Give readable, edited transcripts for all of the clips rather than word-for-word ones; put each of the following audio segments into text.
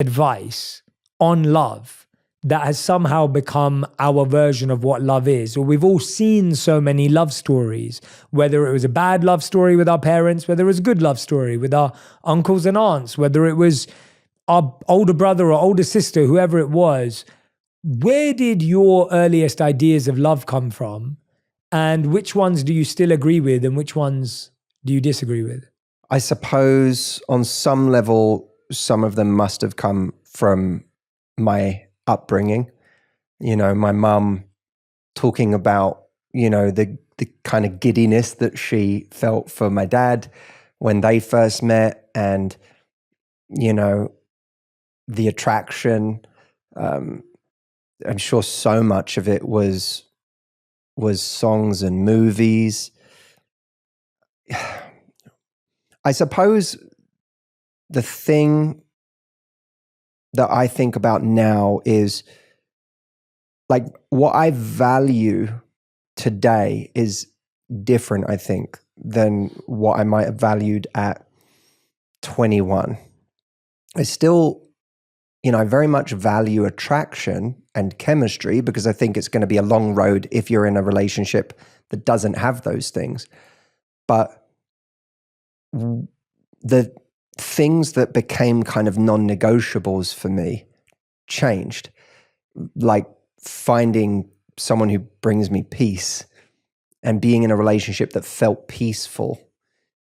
advice on love that has somehow become our version of what love is. Or we've all seen so many love stories, whether it was a bad love story with our parents, whether it was a good love story with our uncles and aunts, whether it was our older brother or older sister, whoever it was. Where did your earliest ideas of love come from? And which ones do you still agree with and which ones do you disagree with? I suppose on some level, some of them must have come from my upbringing. You know, my mum talking about, you know, the kind of giddiness that she felt for my dad when they first met, and, you know, the attraction. I'm sure so much of it was songs and movies. I suppose the thing that I think about now is like what I value today is different, I think, than what I might have valued at 21. I still, you know, I very much value attraction and chemistry because I think it's going to be a long road if you're in a relationship that doesn't have those things. But the things that became kind of non-negotiables for me changed, like finding someone who brings me peace and being in a relationship that felt peaceful.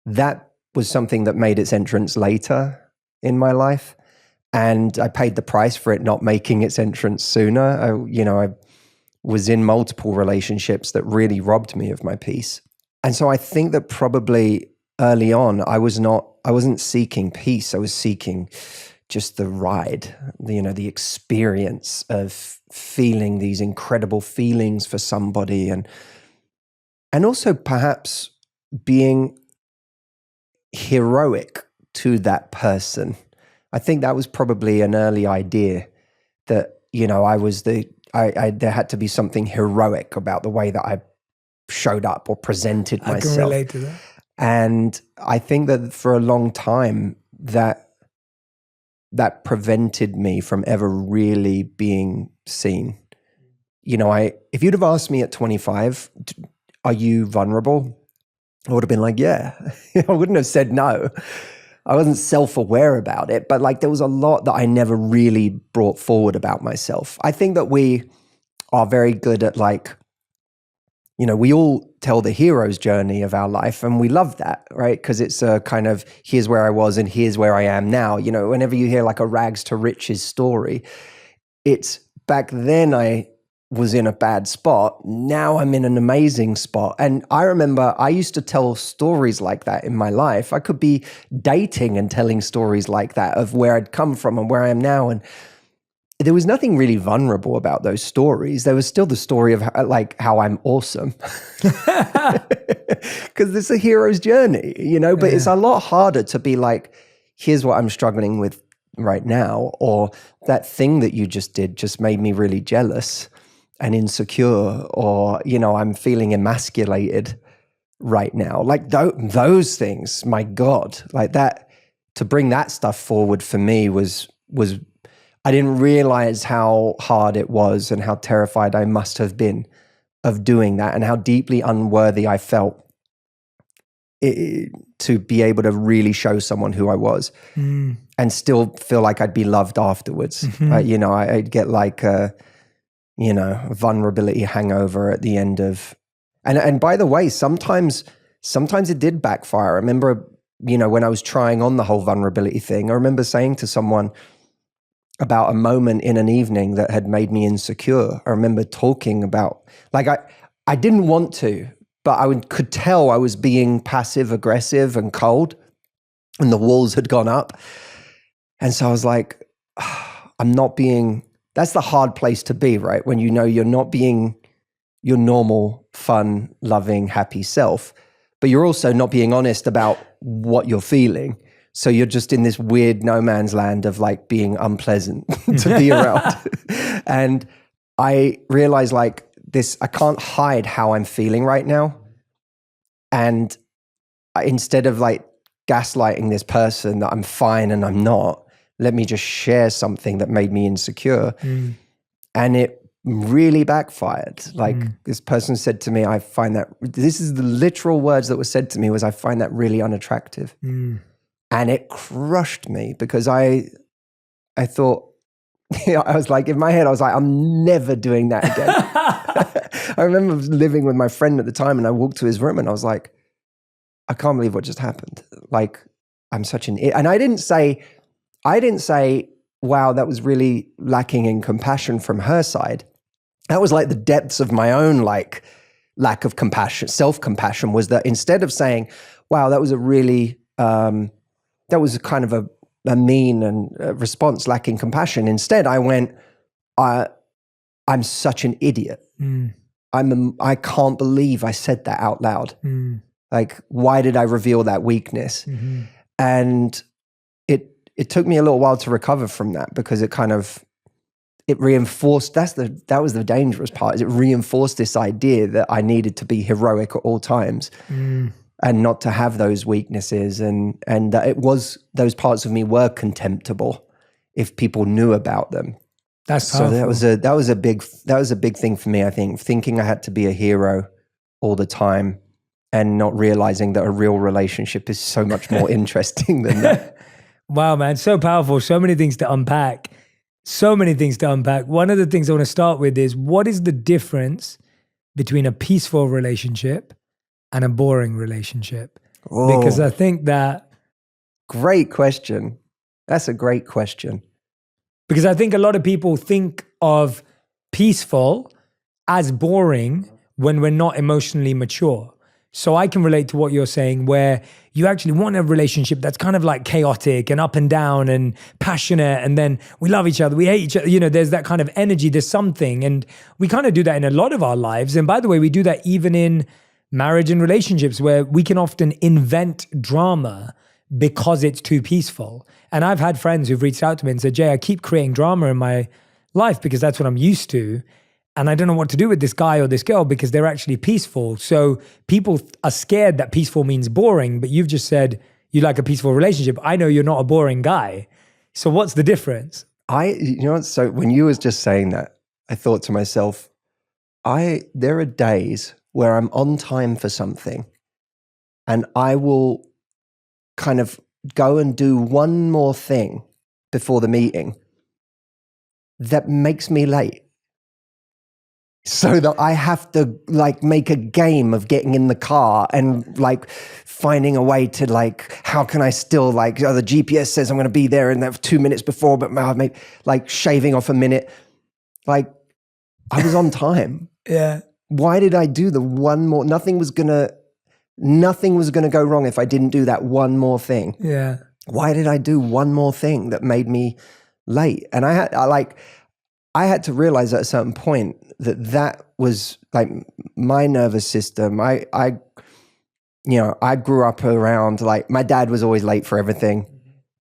That was something that made its entrance later in my life. And I paid the price for it not making its entrance sooner. I was in multiple relationships that really robbed me of my peace. And so I think that probably early on, I wasn't seeking peace. I was seeking just the ride, the experience of feeling these incredible feelings for somebody, and also perhaps being heroic to that person. I think that was probably an early idea that, there had to be something heroic about the way that I showed up or presented myself. I can relate to that. And I think that for a long time that prevented me from ever really being seen. If you'd have asked me at 25, are you vulnerable? I would have been like, yeah. I wouldn't have said no. I wasn't self-aware about it, but there was a lot that I never really brought forward about myself. I think that we are very good at we all tell the hero's journey of our life, and we love that, right? Because it's a kind of, here's where I was and here's where I am now. Whenever you hear a rags to riches story, it's back then I was in a bad spot. Now I'm in an amazing spot. And I remember I used to tell stories like that in my life. I could be dating and telling stories like that of where I'd come from and where I am now. And there was nothing really vulnerable about those stories. There was still the story of how I'm awesome. Because it's a hero's journey, but it's a lot harder to be like, here's what I'm struggling with right now, or that thing that you just did just made me really jealous and insecure, or, I'm feeling emasculated right now. Those things, my God, that, to bring that stuff forward for me was I didn't realize how hard it was and how terrified I must have been of doing that, and how deeply unworthy I felt to be able to really show someone who I was and still feel like I'd be loved afterwards. Mm-hmm. I'd get a vulnerability hangover at the end of, and by the way, sometimes it did backfire. I remember, when I was trying on the whole vulnerability thing, I remember saying to someone about a moment in an evening that had made me insecure. I remember talking about, I didn't want to, but I could tell I was being passive aggressive and cold, and the walls had gone up. And so I was like, I'm not being, that's the hard place to be, right? When you're not being your normal, fun, loving, happy self, but you're also not being honest about what you're feeling. So you're just in this weird no man's land of being unpleasant to be around. And I realized this, I can't hide how I'm feeling right now. And instead of gaslighting this person that I'm fine and I'm not, let me just share something that made me insecure. And it really backfired. Like this person said to me, I find that, this is the literal words that were said to me, was I find that really unattractive. And it crushed me because I thought, I was like, in my head, I was like, I'm never doing that again. I remember living with my friend at the time and I walked to his room and I was like, I can't believe what just happened. Like, I'm such an idiot. And I didn't say, wow, that was really lacking in compassion from her side. That was like the depths of my own like lack of compassion, self-compassion, was that instead of saying, wow, that was a really, that was kind of a mean and response lacking compassion. Instead, I went, I'm such an idiot. I can't believe I said that out loud. Like, why did I reveal that weakness? And it took me a little while to recover from that because it reinforced, that was the dangerous part, is it reinforced this idea that I needed to be heroic at all times and not to have those weaknesses, and that it was, those parts of me were contemptible if people knew about them. That's powerful. So that was a big thing for me, I think, thinking I had to be a hero all the time and not realizing that a real relationship is so much more interesting than that. Wow, man, so powerful. So many things to unpack. One of the things I want to start with is, what is the difference between a peaceful relationship and a boring relationship? Oh, Because I think that... Great question. That's a great question. Because I think a lot of people think of peaceful as boring when we're not emotionally mature. So I can relate to what you're saying, where you actually want a relationship that's kind of like chaotic and up and down and passionate, and then we love each other, we hate each other, you know, there's that kind of energy, there's something. And we kind of do that in a lot of our lives. And by the way, we do that even in marriage and relationships, where we can often invent drama because it's too peaceful. And I've had friends who've reached out to me and said, Jay, I keep creating drama in my life because that's what I'm used to. And I don't know what to do with this guy or this girl because they're actually peaceful. So people are scared that peaceful means boring, but you've just said you like a peaceful relationship. I know you're not a boring guy. So what's the difference? So when you was just saying that, I thought to myself, there are days where I'm on time for something and I will kind of go and do one more thing before the meeting that makes me late. So that I have to like make a game of getting in the car and like finding a way to like, how can I still like, the GPS says I'm going to be there in that 2 minutes before, but I'll make like shaving off a minute. Like, I was on time. Yeah. Why did I do the one more? Nothing was going to go wrong if I didn't do that one more thing. Yeah. Why did I do one more thing that made me late? And I had to realize at a certain point that was like my nervous system. I grew up around, like, my dad was always late for everything.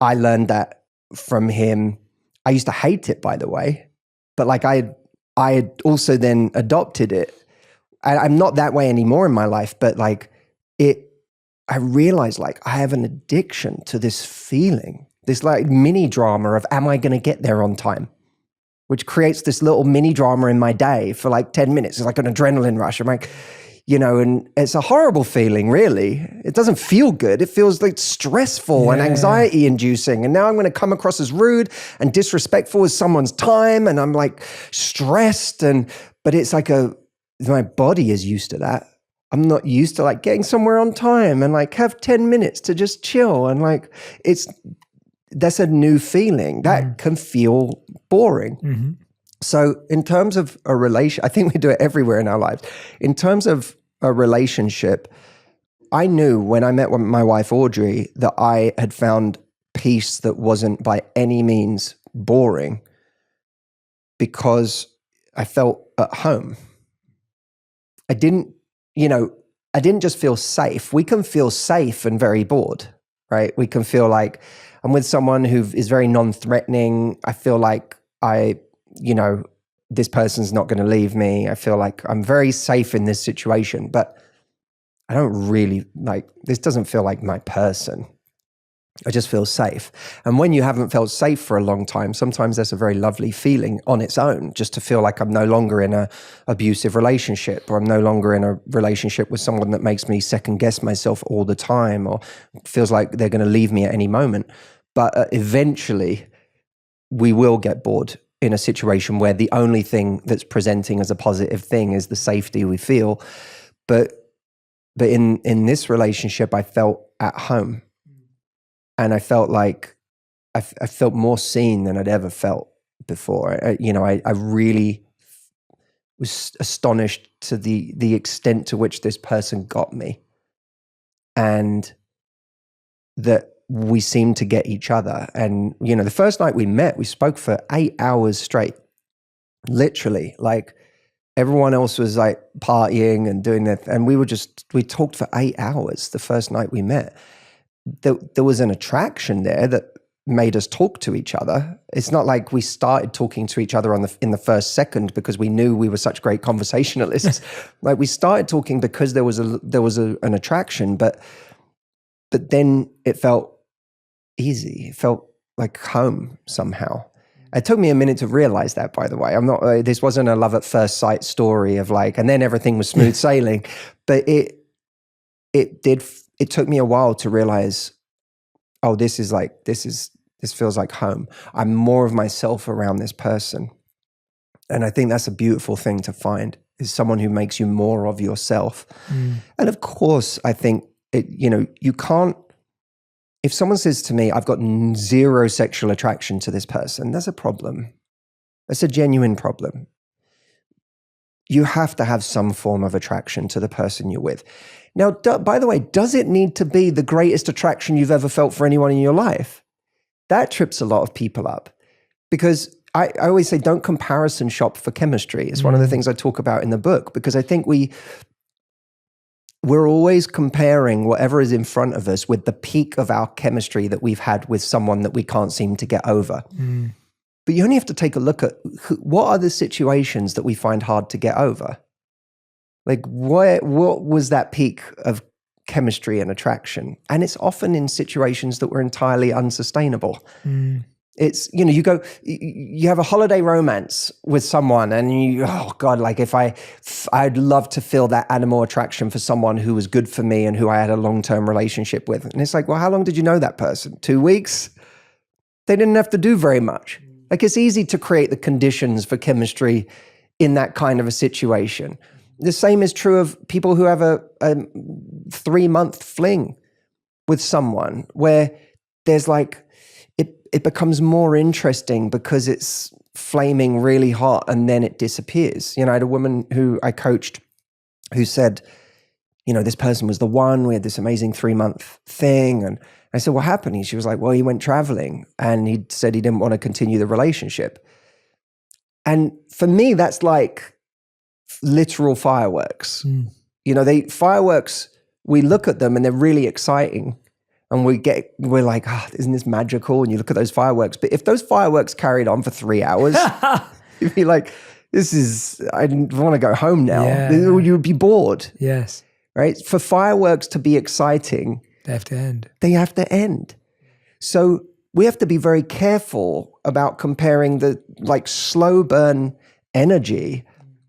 I learned that from him. I used to hate it, by the way, but like I had also then adopted it. I'm not that way anymore in my life, but like I realized like I have an addiction to this feeling, this like mini drama of, am I going to get there on time? Which creates this little mini drama in my day for like 10 minutes. It's like an adrenaline rush. I'm like, and it's a horrible feeling, really. It doesn't feel good. It feels like stressful and anxiety inducing. And now I'm going to come across as rude and disrespectful with someone's time. And I'm like stressed. But it's like my body is used to that. I'm not used to like getting somewhere on time and like have 10 minutes to just chill. And like, that's a new feeling that can feel boring. So in terms of a relation, I think we do it everywhere in our lives. In terms of a relationship, I knew when I met my wife, Audrey, that I had found peace that wasn't by any means boring because I felt at home. I didn't just feel safe. We can feel safe and very bored, right? We can feel like I'm with someone who is very non-threatening. I feel like this person's not going to leave me. I feel like I'm very safe in this situation, but I don't really this doesn't feel like my person. I just feel safe. And when you haven't felt safe for a long time, sometimes that's a very lovely feeling on its own, just to feel like I'm no longer in a abusive relationship, or I'm no longer in a relationship with someone that makes me second guess myself all the time, or feels like they're going to leave me at any moment. But eventually we will get bored in a situation where the only thing that's presenting as a positive thing is the safety we feel. But in this relationship, I felt at home. And I felt like I felt more seen than I'd ever felt before. I really was astonished to the extent to which this person got me, and that we seemed to get each other. And the first night we met, we spoke for 8 hours straight, literally. Like, everyone else was like partying and doing that, and we talked for 8 hours the first night we met. There was an attraction there that made us talk to each other. It's not like we started talking to each other in the first second because we knew we were such great conversationalists. Like, we started talking because there was an attraction, but then it felt easy. It felt like home somehow. It took me a minute to realize that, by the way. This wasn't a love at first sight story of like, and then everything was smooth sailing, but it took me a while to realize, oh, this feels like home. I'm more of myself around this person. And I think that's a beautiful thing to find, is someone who makes you more of yourself. And of course, I think you can't, if someone says to me, I've got zero sexual attraction to this person, that's a problem. That's a genuine problem. You have to have some form of attraction to the person you're with. Now, by the way, does it need to be the greatest attraction you've ever felt for anyone in your life? That trips a lot of people up, because I always say, don't comparison shop for chemistry. It's one of the things I talk about in the book, because I think we're always comparing whatever is in front of us with the peak of our chemistry that we've had with someone that we can't seem to get over. But you only have to take a look at what are the situations that we find hard to get over. Like, what was that peak of chemistry and attraction? And it's often in situations that were entirely unsustainable. It's, you have a holiday romance with someone, and oh God, like I'd love to feel that animal attraction for someone who was good for me and who I had a long-term relationship with. And it's like, well, how long did you know that person? 2 weeks? They didn't have to do very much. Like, it's easy to create the conditions for chemistry in that kind of a situation. The same is true of people who have a 3-month fling with someone, where there's like, it becomes more interesting because it's flaming really hot and then it disappears. I had a woman who I coached who said, this person was the one. We had this amazing 3-month thing. And I said, what happened? She was like, well, he went traveling and he said he didn't want to continue the relationship. And for me, that's like literal fireworks. Fireworks, we look at them and they're really exciting. And we're like, isn't this magical? And you look at those fireworks. But if those fireworks carried on for 3 hours, you'd be like, I want to go home now. Yeah. You would be bored. Yes. Right? For fireworks to be exciting, They have to end. They have to end. So we have to be very careful about comparing the like slow burn energy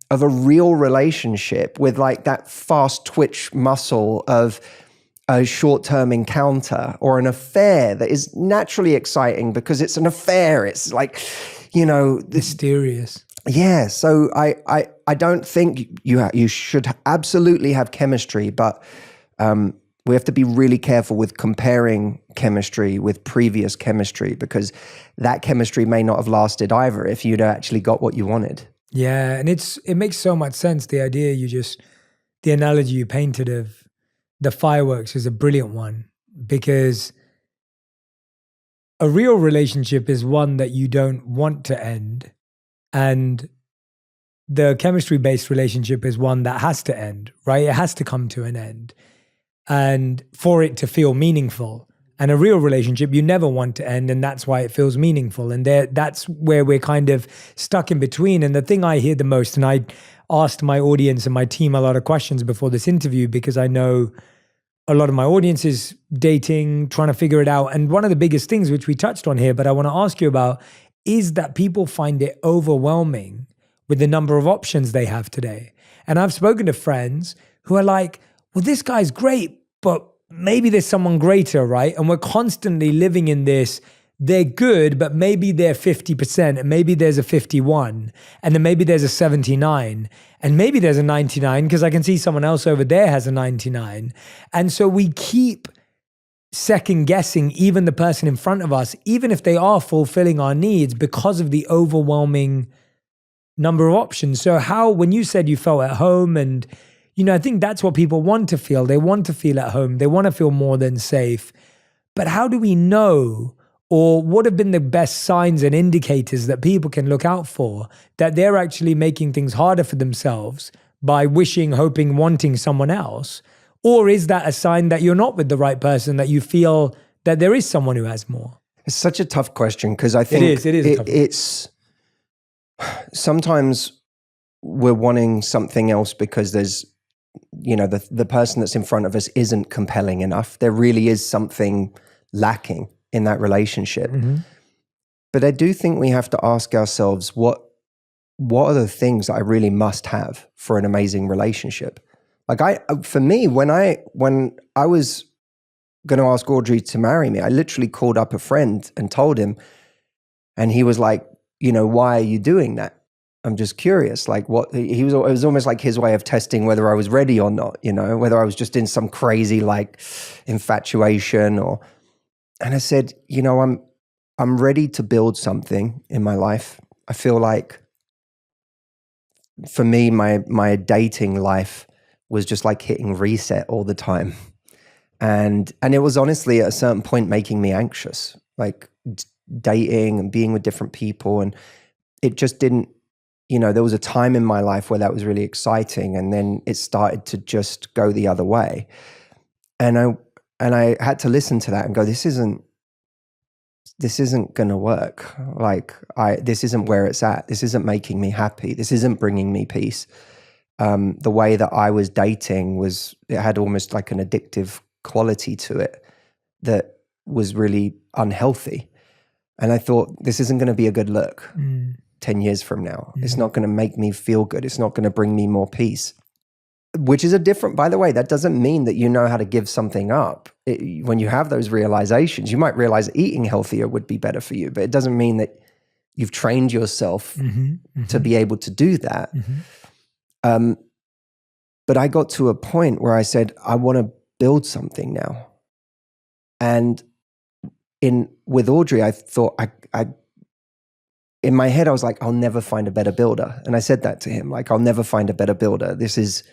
of a real relationship with like that fast twitch muscle of a short-term encounter or an affair that is naturally exciting because it's an affair. It's like, mysterious. Yeah. So I don't think you should absolutely have chemistry, but we have to be really careful with comparing chemistry with previous chemistry, because that chemistry may not have lasted either if you'd actually got what you wanted. Yeah, and it makes so much sense. The analogy you painted of the fireworks is a brilliant one, because a real relationship is one that you don't want to end, and the chemistry-based relationship is one that has to end, right? It has to come to an end, and for it to feel meaningful. And a real relationship you never want to end, and that's why it feels meaningful. And that's where we're kind of stuck in between. And the thing I hear the most, and I asked my audience and my team a lot of questions before this interview, because I know a lot of my audience is dating, trying to figure it out. And one of the biggest things, which we touched on here, but I want to ask you about, is that people find it overwhelming with the number of options they have today. And I've spoken to friends who are like, well, this guy's great, but maybe there's someone greater, right? And we're constantly living in this, they're good, but maybe they're 50%, and maybe there's a 51, and then maybe there's a 79, and maybe there's a 99, because I can see someone else over there has a 99. And so we keep second guessing even the person in front of us, even if they are fulfilling our needs, because of the overwhelming number of options. So how, when you said you felt at home, and I think that's what people want to feel. They want to feel at home. They want to feel more than safe. But how do we know, or what have been the best signs and indicators that people can look out for that they're actually making things harder for themselves by wishing, hoping, wanting someone else? Or is that a sign that you're not with the right person, that you feel that there is someone who has more? It's such a tough question, because I think it is a tough question. It's sometimes we're wanting something else because there's, the person that's in front of us isn't compelling enough. There really is something lacking in that relationship. Mm-hmm. But I do think we have to ask ourselves, what are the things that I really must have for an amazing relationship? Like for me, when I was going to ask Audrey to marry me, I literally called up a friend and told him, and he was like, why are you doing that? I'm just curious. Like it was almost like his way of testing whether I was ready or not, whether I was just in some crazy like infatuation and I said, I'm ready to build something in my life. I feel like for me, my dating life was just like hitting reset all the time. And it was honestly at a certain point making me anxious, like dating and being with different people. And it just didn't, there was a time in my life where that was really exciting. And then it started to just go the other way. And I had to listen to that and go, this isn't going to work. Like this isn't where it's at. This isn't making me happy. This isn't bringing me peace. The way that I was dating it had almost like an addictive quality to it that was really unhealthy. And I thought, this isn't going to be a good look 10 years from now. It's not going to make me feel good. It's not going to bring me more peace, which is by the way, that doesn't mean that you know how to give something up. When you have those realizations, you might realize eating healthier would be better for you, but it doesn't mean that you've trained yourself to be able to do that. But I got to a point where I said, I want to build something now. And with Audrey, I thought, in my head, I was like, I'll never find a better builder. And I said that to him, like, I'll never find a better builder. This is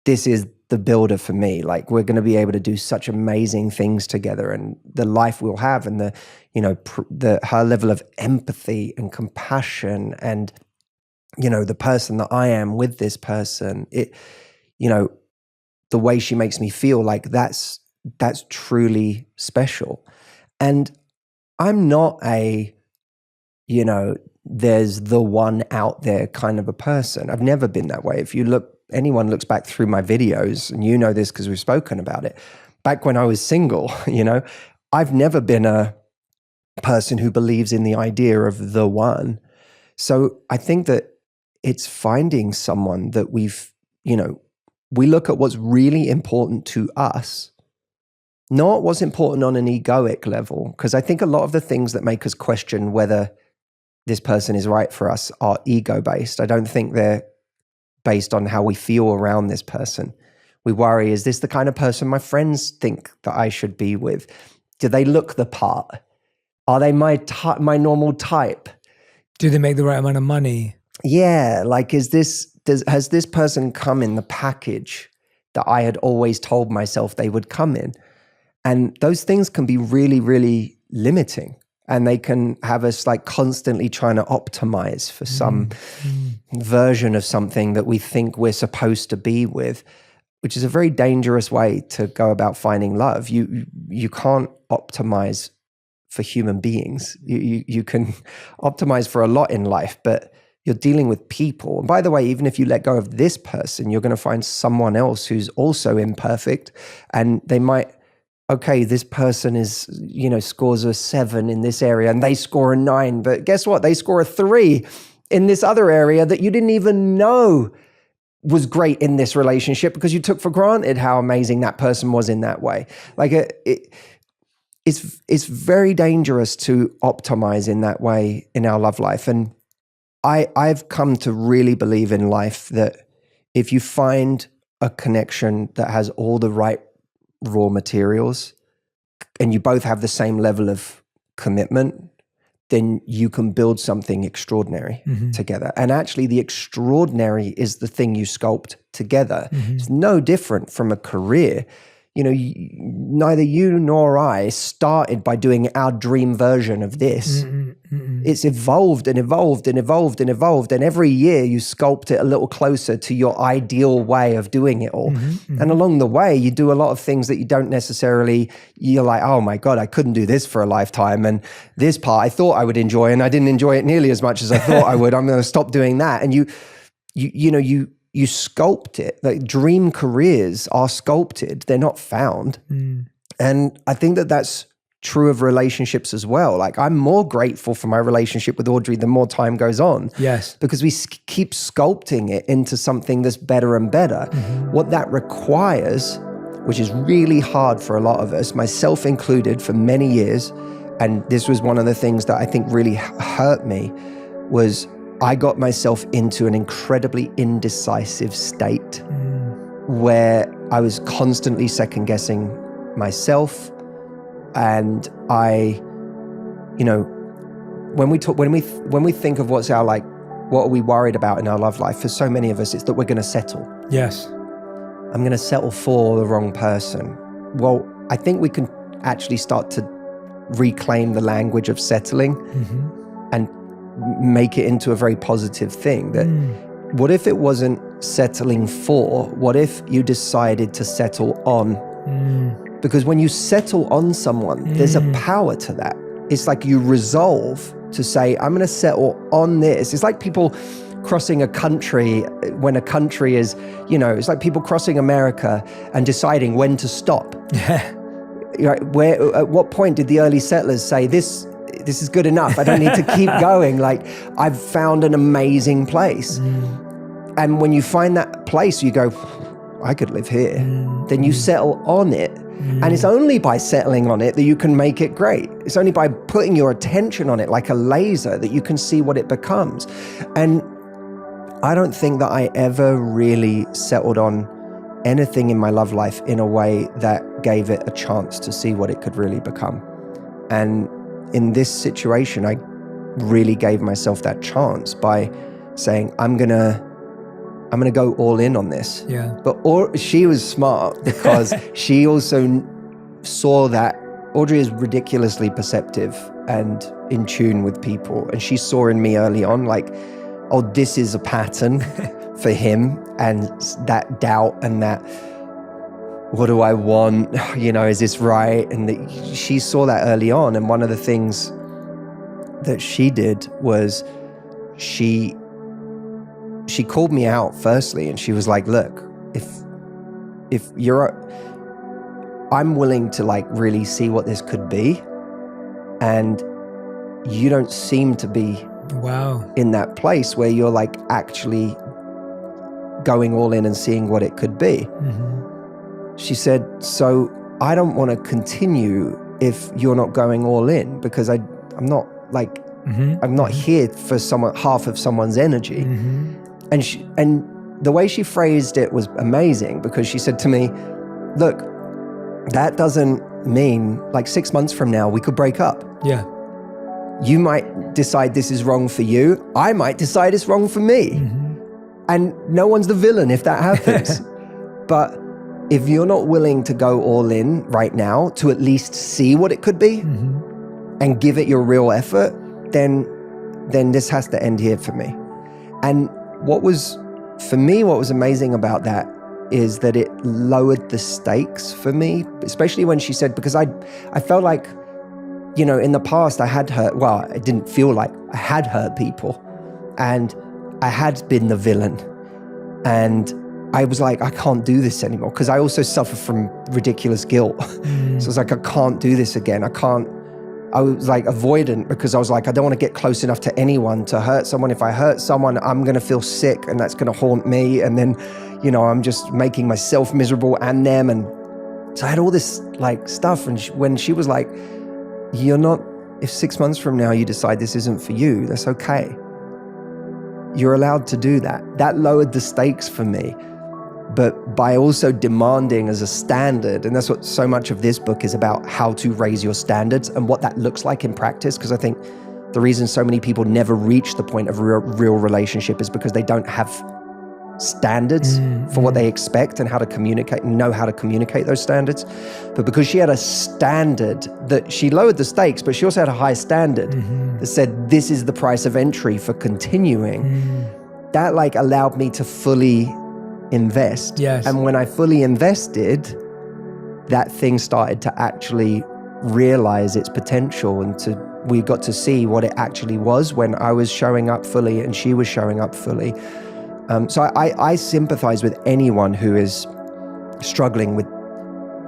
the builder for me. Like, we're going to be able to do such amazing things together, and the life we'll have, and her level of empathy and compassion, and the person that I am with this person, the way she makes me feel, like that's truly special. And I'm not there's the one out there kind of a person. I've never been that way. If anyone looks back through my videos, and this because we've spoken about it, back when I was single, I've never been a person who believes in the idea of the one. So I think that it's finding someone that we look at what's really important to us, not what's important on an egoic level. Because I think a lot of the things that make us question whether this person is right for us are ego-based. I don't think they're based on how we feel around this person. We worry, is this the kind of person my friends think that I should be with? Do they look the part? Are they my normal type? Do they make the right amount of money? Yeah, like has this person come in the package that I had always told myself they would come in? And those things can be really, really limiting. And they can have us like constantly trying to optimize for some version of something that we think we're supposed to be with, which is a very dangerous way to go about finding love. You can't optimize for human beings. You can optimize for a lot in life, but you're dealing with people. And by the way, even if you let go of this person, you're going to find someone else who's also imperfect, and they might, okay, this person is, scores a 7 in this area and they score a 9, but guess what? They score a 3 in this other area that you didn't even know was great in this relationship because you took for granted how amazing that person was in that way. Like it's very dangerous to optimize in that way in our love life. And I've come to really believe in life that if you find a connection that has all the right raw materials and you both have the same level of commitment, then you can build something extraordinary together. And actually the extraordinary is the thing you sculpt together. It's no different from a career. Neither you nor I started by doing our dream version of this. It's evolved and evolved and evolved and evolved. And every year you sculpt it a little closer to your ideal way of doing it all. And along the way, you do a lot of things that you don't necessarily, you're like, oh my God, I couldn't do this for a lifetime. And this part I thought I would enjoy, and I didn't enjoy it nearly as much as I thought I would. I'm going to stop doing that. And you sculpt it. Like dream careers are sculpted. They're not found. And I think that that's true of relationships as well. Like I'm more grateful for my relationship with Audrey the more time goes on. Yes. Because we keep sculpting it into something that's better and better. What that requires, which is really hard for a lot of us, myself included for many years, and this was one of the things that I think really hurt me, was I got myself into an incredibly indecisive state where I was constantly second guessing myself. And when we think of what are we worried about in our love life, for so many of us, it's that we're going to settle. Yes. I'm going to settle for the wrong person. Well, I think we can actually start to reclaim the language of settling and make it into a very positive thing. That what if it wasn't settling for? What if you decided to settle on? Because when you settle on someone, there's a power to that. It's like you resolve to say, I'm going to settle on this. It's like people crossing a country when a country is, it's like people crossing America and deciding when to stop. At what point did the early settlers say, this is good enough, I don't need to keep going, like I've found an amazing place. And when you find that place, you go, I could live here. Then you settle on it. And it's only by settling on it that you can make it great. It's only by putting your attention on it like a laser that you can see what it becomes. And I don't think that I ever really settled on anything in my love life in a way that gave it a chance to see what it could really become. And in this situation, I really gave myself that chance by saying, I'm gonna go all in on this. Yeah. But she was smart because she also saw that Audrey is ridiculously perceptive and in tune with people. And she saw in me early on, like, oh, this is a pattern for him. And that doubt and that, what do I want? Is this right? And she saw that early on. And one of the things that she did was she called me out firstly, and she was like, look, if I'm willing to like really see what this could be, and you don't seem to be in that place where you're like actually going all in and seeing what it could be. She said, so I don't want to continue if you're not going all in, because I'm not like, I'm not here for half of someone's energy. And the way she phrased it was amazing, because she said to me, look, that doesn't mean like 6 months from now we could break up. Yeah. You might decide this is wrong for you. I might decide it's wrong for me. And no one's the villain if that happens. But if you're not willing to go all in right now to at least see what it could be and give it your real effort, then this has to end here for me. And what was amazing about that is that it lowered the stakes for me, especially when she said, because I felt like, in the past I had hurt, well, I didn't feel like I had hurt people. And I had been the villain, and I was like, I can't do this anymore, because I also suffer from ridiculous guilt. So I was like, I can't do this again. I was like avoidant, because I was like, I don't want to get close enough to anyone to hurt someone. If I hurt someone, I'm going to feel sick, and that's going to haunt me. And then, you know, I'm just making myself miserable and them. And so I had all this like stuff. And when she was like, you're not, if 6 months from now you decide this isn't for you, that's okay. You're allowed to do that. That lowered the stakes for me. But by also demanding as a standard, and that's what so much of this book is about, how to raise your standards and what that looks like in practice. Because I think the reason so many people never reach the point of real relationship is because they don't have standards for what they expect and how to communicate and know how to communicate those standards. But because she had a standard that she lowered the stakes, but she also had a high standard that said, this is the price of entry for continuing. That like allowed me to fully invest. Yes. And when I fully invested, that thing started to actually realize its potential, and we got to see what it actually was when I was showing up fully and she was showing up fully. So I sympathize with anyone who is struggling with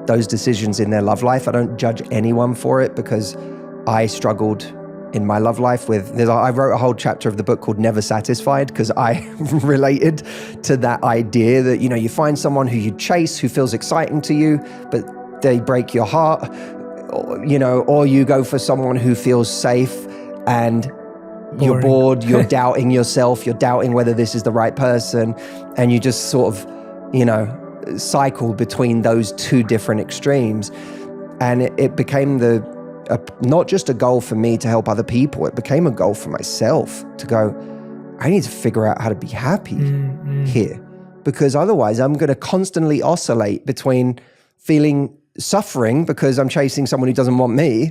those decisions in their love life. I don't judge anyone for it, because I struggled in my love life I wrote a whole chapter of the book called Never Satisfied, because I related to that idea that, you know, you find someone who you chase, who feels exciting to you, but they break your heart, you know, or you go for someone who feels safe and you're bored, you're doubting yourself, you're doubting whether this is the right person, and you just sort of, you know, cycle between those two different extremes. And it became not just a goal for me to help other people, it became a goal for myself to go, I need to figure out how to be happy here, because otherwise I'm going to constantly oscillate between feeling suffering because I'm chasing someone who doesn't want me,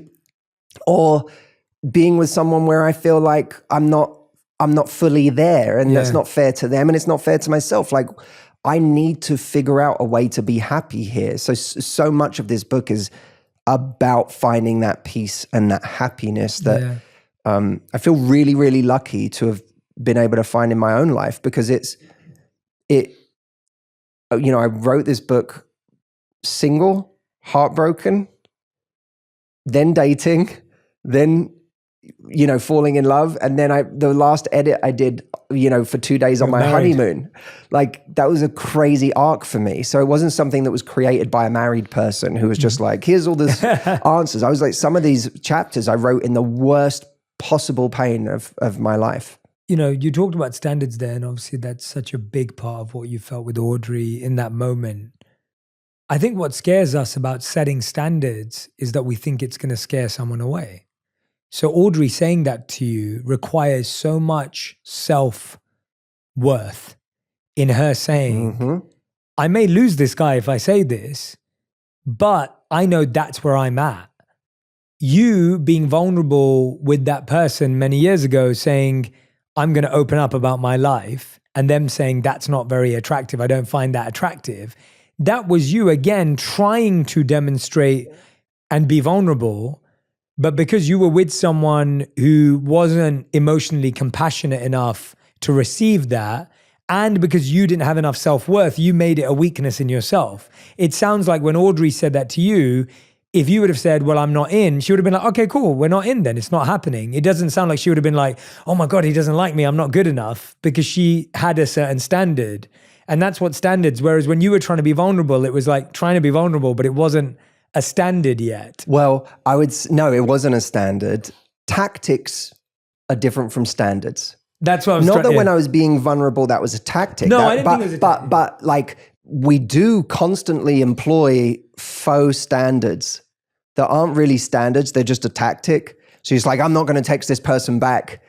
or being with someone where I feel like I'm not fully there, and that's not fair to them, and it's not fair to myself. Like, I need to figure out a way to be happy here. So much of this book is about finding that peace and that happiness that I feel really, really lucky to have been able to find in my own life, because you know, I wrote this book single, heartbroken, then dating, then, you know, falling in love. And then the last edit I did, you know, for 2 days on my honeymoon. Like, that was a crazy arc for me. So it wasn't something that was created by a married person who was just like, here's all these answers. I was like, some of these chapters I wrote in the worst possible pain of my life. You know, you talked about standards there, and obviously that's such a big part of what you felt with Audrey in that moment. I think what scares us about setting standards is that we think it's going to scare someone away. So Audrey saying that to you requires so much self-worth in her saying, I may lose this guy if I say this, but I know that's where I'm at. You being vulnerable with that person many years ago saying, I'm going to open up about my life, and them saying that's not very attractive, I don't find that attractive. That was you again trying to demonstrate and be vulnerable. But because you were with someone who wasn't emotionally compassionate enough to receive that, and because you didn't have enough self-worth, you made it a weakness in yourself. It sounds like when Audrey said that to you, if you would have said, well, I'm not in, she would have been like, okay, cool, we're not in then, it's not happening. It doesn't sound like she would have been like, oh my God, he doesn't like me, I'm not good enough, because she had a certain standard. And that's what standards, whereas when you were trying to be vulnerable, it was like trying to be vulnerable, but it wasn't a standard yet. Well, no, it wasn't a standard. Tactics are different from standards. That's what I was Not that when I was being vulnerable, that was a tactic. No, I didn't think it was a tactic. But like, we do constantly employ faux standards that aren't really standards. They're just a tactic. So it's like, I'm not going to text this person back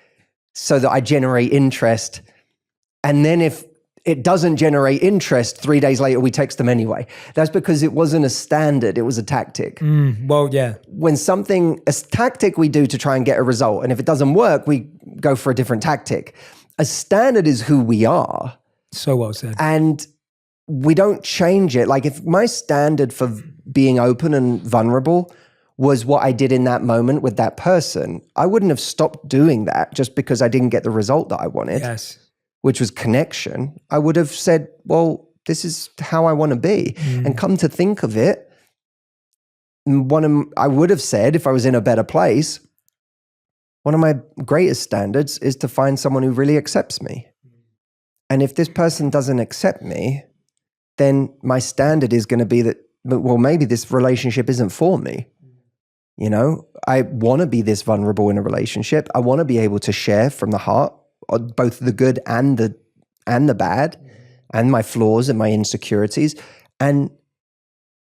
so that I generate interest. And then if it doesn't generate interest, 3 days later, we text them anyway. That's because it wasn't a standard, it was a tactic. Well, yeah. When a tactic we do to try and get a result, and if it doesn't work, we go for a different tactic. A standard is who we are. So well said. And we don't change it. Like, if my standard for being open and vulnerable was what I did in that moment with that person, I wouldn't have stopped doing that just because I didn't get the result that I wanted. Yes. which was connection, I would have said, well, this is how I want to be. And come to think of it, I would have said, if I was in a better place, one of my greatest standards is to find someone who really accepts me. And if this person doesn't accept me, then my standard is going to be that, well, maybe this relationship isn't for me. You know, I want to be this vulnerable in a relationship. I want to be able to share from the heart, both the good and the bad, and my flaws and my insecurities. And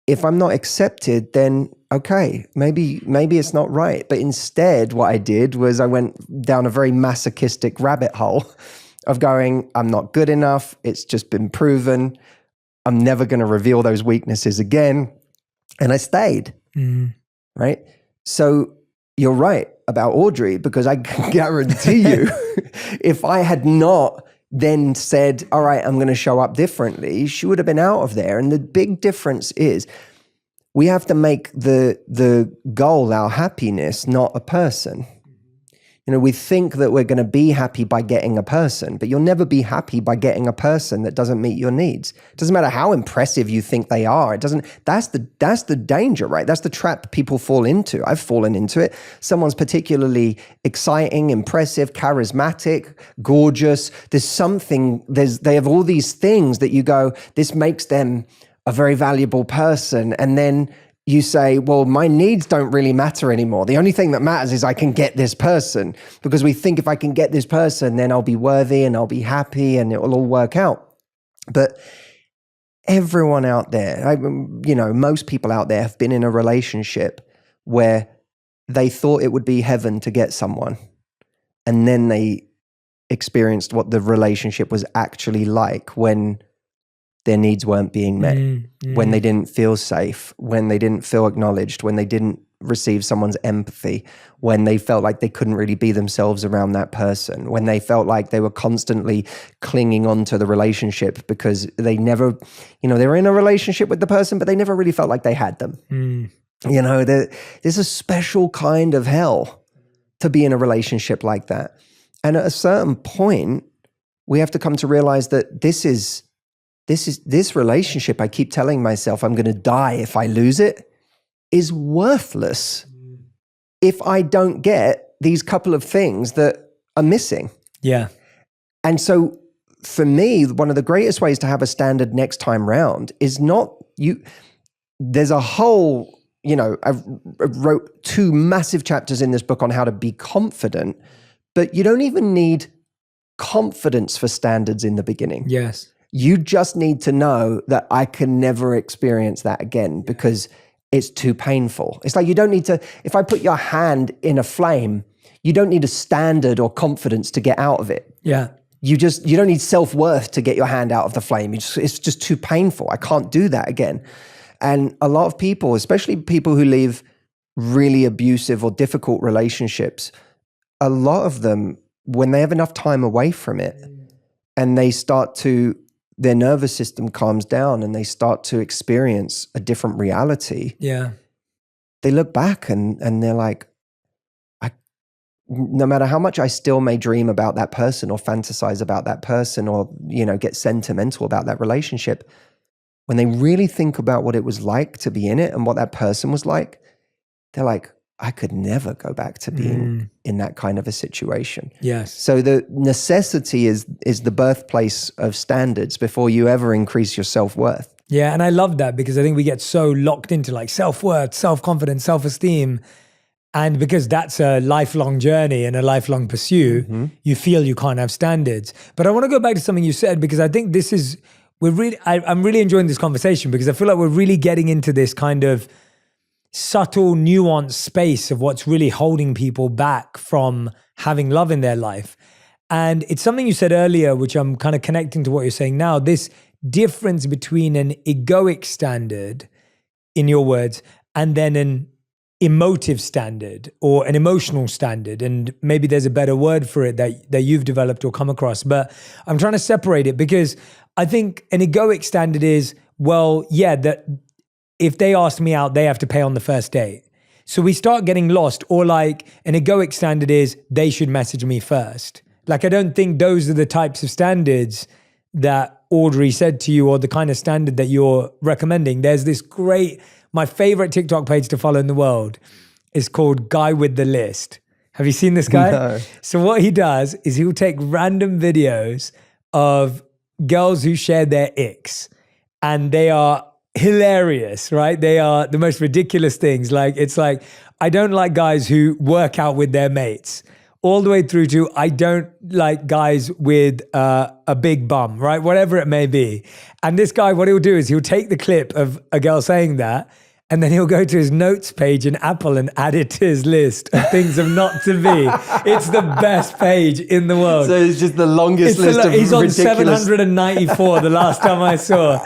if I'm not accepted, then okay, maybe it's not right. But instead, what I did was I went down a very masochistic rabbit hole of going, I'm not good enough. It's just been proven. I'm never going to reveal those weaknesses again. And I stayed, right? So you're right about Audrey, because I can guarantee you, if I had not then said, all right, I'm going to show up differently, she would have been out of there. And the big difference is we have to make the goal our happiness, not a person. You know, we think that we're going to be happy by getting a person, but you'll never be happy by getting a person that doesn't meet your needs. It doesn't matter how impressive you think they are. That's the danger, right? That's the trap people fall into. I've fallen into it. Someone's particularly exciting, impressive, charismatic, gorgeous. They have all these things that you go, this makes them a very valuable person. And then you say, well, my needs don't really matter anymore. The only thing that matters is I can get this person, because we think if I can get this person, then I'll be worthy and I'll be happy and it will all work out. But everyone out there, most people out there have been in a relationship where they thought it would be heaven to get someone. And then they experienced what the relationship was actually like when their needs weren't being met, when they didn't feel safe, when they didn't feel acknowledged, when they didn't receive someone's empathy, when they felt like they couldn't really be themselves around that person, when they felt like they were constantly clinging on to the relationship because they never, they were in a relationship with the person, but they never really felt like they had them. There's a special kind of hell to be in a relationship like that. And at a certain point, we have to come to realize that this relationship, I keep telling myself I'm going to die if I lose it, is worthless if I don't get these couple of things that are missing. Yeah. And so for me, one of the greatest ways to have a standard next time round is not there's a whole, I wrote 2 massive chapters in this book on how to be confident, but you don't even need confidence for standards in the beginning. Yes. You just need to know that I can never experience that again because it's too painful. It's like you don't need to, if I put your hand in a flame, you don't need a standard or confidence to get out of it. Yeah. You don't need self-worth to get your hand out of the flame. It's just too painful. I can't do that again. And a lot of people, especially people who leave really abusive or difficult relationships, a lot of them, when they have enough time away from it and their nervous system calms down and they start to experience a different reality. Yeah. They look back and they're like, no matter how much I still may dream about that person or fantasize about that person or, get sentimental about that relationship, when they really think about what it was like to be in it and what that person was like, they're like, I could never go back to being in that kind of a situation. Yes. So the necessity is the birthplace of standards before you ever increase your self-worth. Yeah, and I love that because I think we get so locked into like self-worth, self-confidence, self-esteem. And because that's a lifelong journey and a lifelong pursuit, you feel you can't have standards. But I want to go back to something you said because I think I'm really enjoying this conversation because I feel like we're really getting into this kind of subtle, nuanced space of what's really holding people back from having love in their life. And it's something you said earlier, which I'm kind of connecting to what you're saying now, this difference between an egoic standard, in your words, and then an emotive standard or an emotional standard. And maybe there's a better word for it that you've developed or come across. But I'm trying to separate it because I think an egoic standard is, well, yeah, that if they ask me out, they have to pay on the first date. So we start getting lost, or like an egoic standard is they should message me first. Like, I don't think those are the types of standards that Audrey said to you, or the kind of standard that you're recommending. There's this my favorite TikTok page to follow in the world is called Guy with the List. Have you seen this guy? No. So what he does is he'll take random videos of girls who share their icks, and they are hilarious, right? They are the most ridiculous things. Like, it's like, I don't like guys who work out with their mates, all the way through to, I don't like guys with a big bum, right? Whatever it may be. And this guy, what he'll do is he'll take the clip of a girl saying that, and then he'll go to his notes page in Apple and add it to his list of things of not to be. It's the best page in the world. So it's just the longest list of He's on ridiculous... 794 the last time I saw.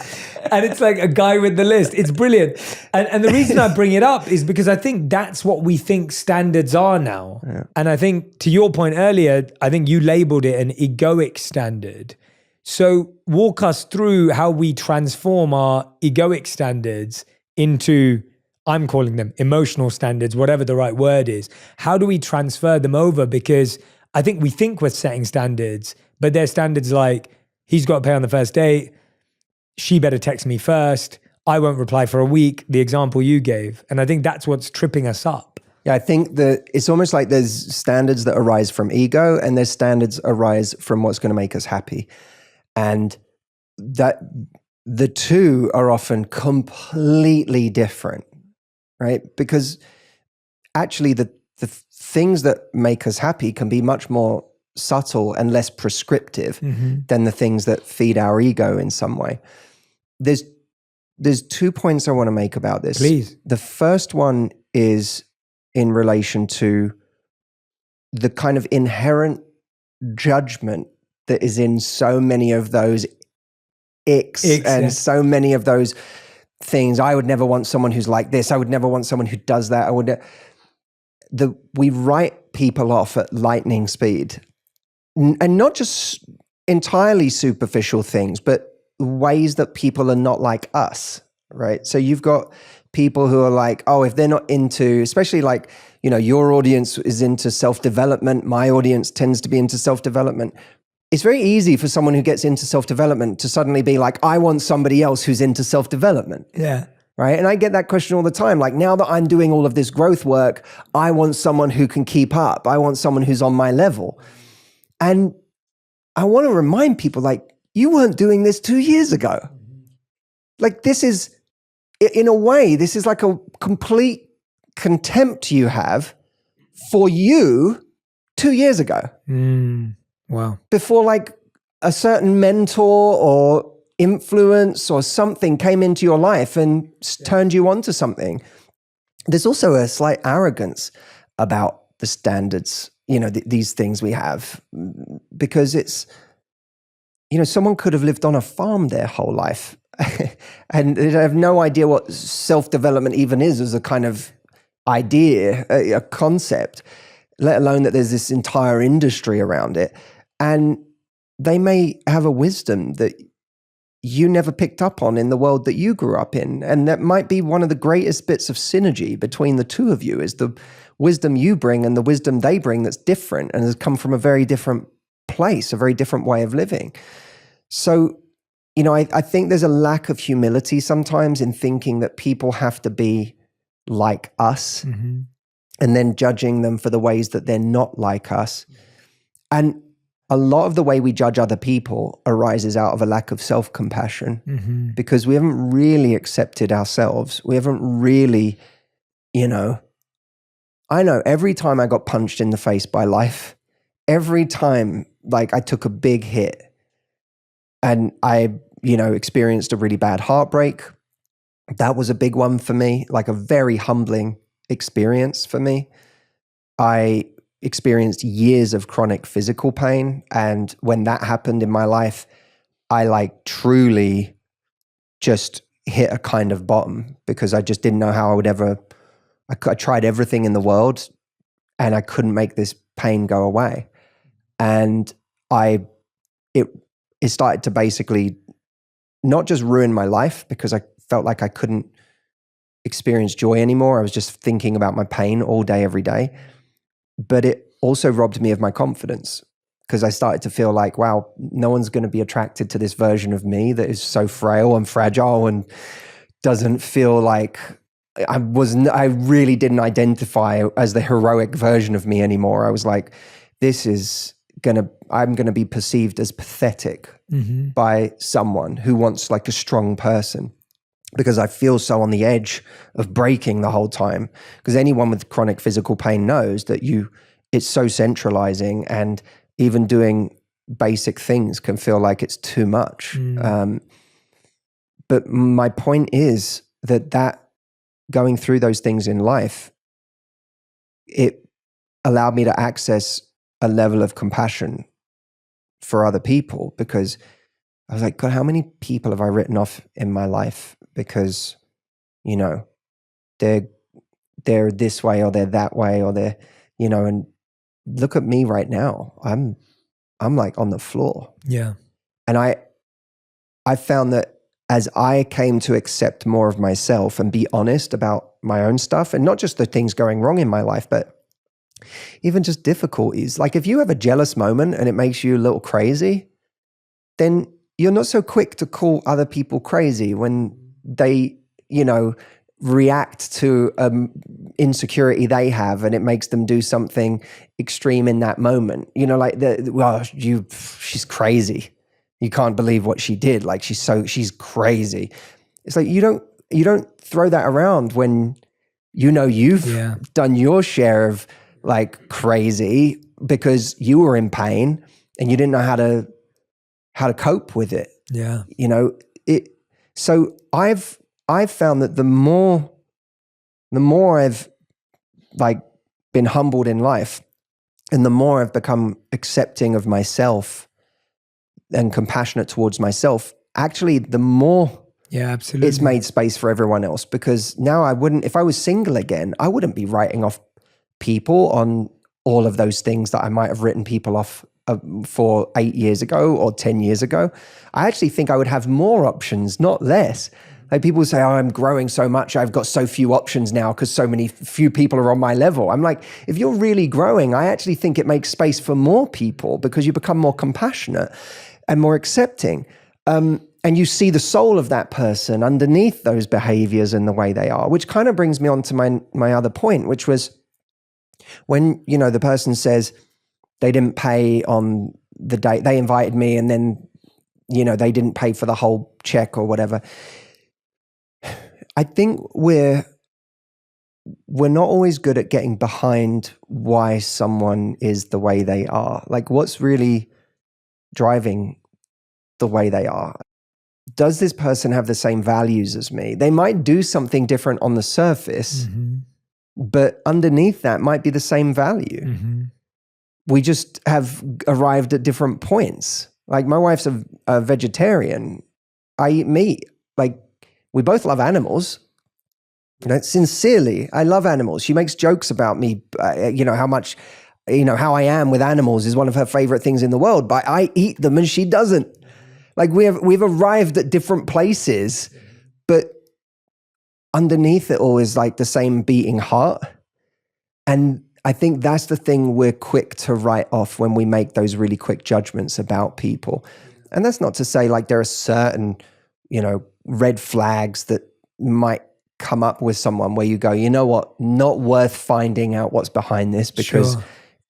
And it's like a guy with the list. It's brilliant. And the reason I bring it up is because I think that's what we think standards are now. Yeah. And I think, to your point earlier, I think you labeled it an egoic standard. So walk us through how we transform our egoic standards into, I'm calling them emotional standards, whatever the right word is. How do we transfer them over? Because I think we think we're setting standards, but they're standards like, he's got to pay on the first date, she better text me first, I won't reply for a week, the example you gave. And I think that's what's tripping us up. Yeah, I think that it's almost like there's standards that arise from ego, and there's standards arise from what's going to make us happy. And that the two are often completely different, right? Because actually the things that make us happy can be much more subtle and less prescriptive than the things that feed our ego in some way. There's 2 points I want to make about this. Please. The first one is in relation to the kind of inherent judgment that is in so many of those icks and so many of those things. I would never want someone who's like this. I would never want someone who does that. We write people off at lightning speed, and not just entirely superficial things, but ways that people are not like us, right? So you've got people who are like, oh, if they're not into, especially like, your audience is into self-development. My audience tends to be into self-development. It's very easy for someone who gets into self-development to suddenly be like, I want somebody else who's into self-development. Yeah. Right. And I get that question all the time. Like, now that I'm doing all of this growth work, I want someone who can keep up. I want someone who's on my level. And I want to remind people, like, you weren't doing this 2 years ago. Like, this is, in a way, this is like a complete contempt you have for you 2 years ago. Wow. Before like a certain mentor or influence or something came into your life and turned you on to something. There's also a slight arrogance about the standards, these things we have, because it's, someone could have lived on a farm their whole life and they have no idea what self-development even is as a kind of idea, a concept, let alone that there's this entire industry around it. And they may have a wisdom that you never picked up on in the world that you grew up in. And that might be one of the greatest bits of synergy between the two of you, is the wisdom you bring and the wisdom they bring that's different and has come from a very different place, a very different way of living. So, I think there's a lack of humility sometimes in thinking that people have to be like us and then judging them for the ways that they're not like us. And a lot of the way we judge other people arises out of a lack of self-compassion because we haven't really accepted ourselves. We haven't really, I know every time I got punched in the face by life, every time like I took a big hit and I, experienced a really bad heartbreak, that was a big one for me, like a very humbling experience for me. I experienced years of chronic physical pain. And when that happened in my life, I like truly just hit a kind of bottom because I just didn't know how I would ever, I tried everything in the world and I couldn't make this pain go away. And it started to basically not just ruin my life because I felt like I couldn't experience joy anymore. I was just thinking about my pain all day, every day. But it also robbed me of my confidence because I started to feel like, wow, no one's going to be attracted to this version of me that is so frail and fragile and doesn't feel like I really didn't identify as the heroic version of me anymore. I was like, I'm going to be perceived as pathetic by someone who wants like a strong person, because I feel so on the edge of breaking the whole time. Because anyone with chronic physical pain knows that it's so centralizing, and even doing basic things can feel like it's too much. But my point is that going through those things in life, it allowed me to access a level of compassion for other people, because I was like, God, how many people have I written off in my life because, they're this way or they're that way, or they're, and look at me right now. I'm like on the floor. Yeah. And I found that as I came to accept more of myself and be honest about my own stuff, and not just the things going wrong in my life, but even just difficulties. Like if you have a jealous moment and it makes you a little crazy, then you're not so quick to call other people crazy when they, react to insecurity they have and it makes them do something extreme in that moment. She's crazy. You can't believe what she did. Like she's crazy. It's like you don't throw that around when you've done your share of like crazy because you were in pain and you didn't know how to cope with it. Yeah. So I've found that the more I've like been humbled in life, and the more I've become accepting of myself and compassionate towards myself, actually the more absolutely, it's made space for everyone else. Because now if I was single again, I wouldn't be writing off people on all of those things that I might have written people off for 8 years ago or 10 years ago. I actually think I would have more options, not less. Like people say, oh, I'm growing so much. I've got so few options now because few people are on my level. I'm like, if you're really growing, I actually think it makes space for more people because you become more compassionate and more accepting. And you see the soul of that person underneath those behaviors and the way they are, which kind of brings me on to my other point, which was when, the person says they didn't pay on the date they invited me, and then, they didn't pay for the whole check or whatever. I think we're not always good at getting behind why someone is the way they are. Like what's really driving the way they are? Does this person have the same values as me? They might do something different on the surface, but underneath that might be the same value. We just have arrived at different points. Like my wife's a vegetarian. I eat meat. Like we both love animals. Sincerely, I love animals. She makes jokes about me, how much, how I am with animals is one of her favorite things in the world, but I eat them and she doesn't. Like we've arrived at different places, but underneath it all is like the same beating heart. And I think that's the thing we're quick to write off when we make those really quick judgments about people. And that's not to say like there are certain, red flags that might come up with someone where you go, you know what, not worth finding out what's behind this because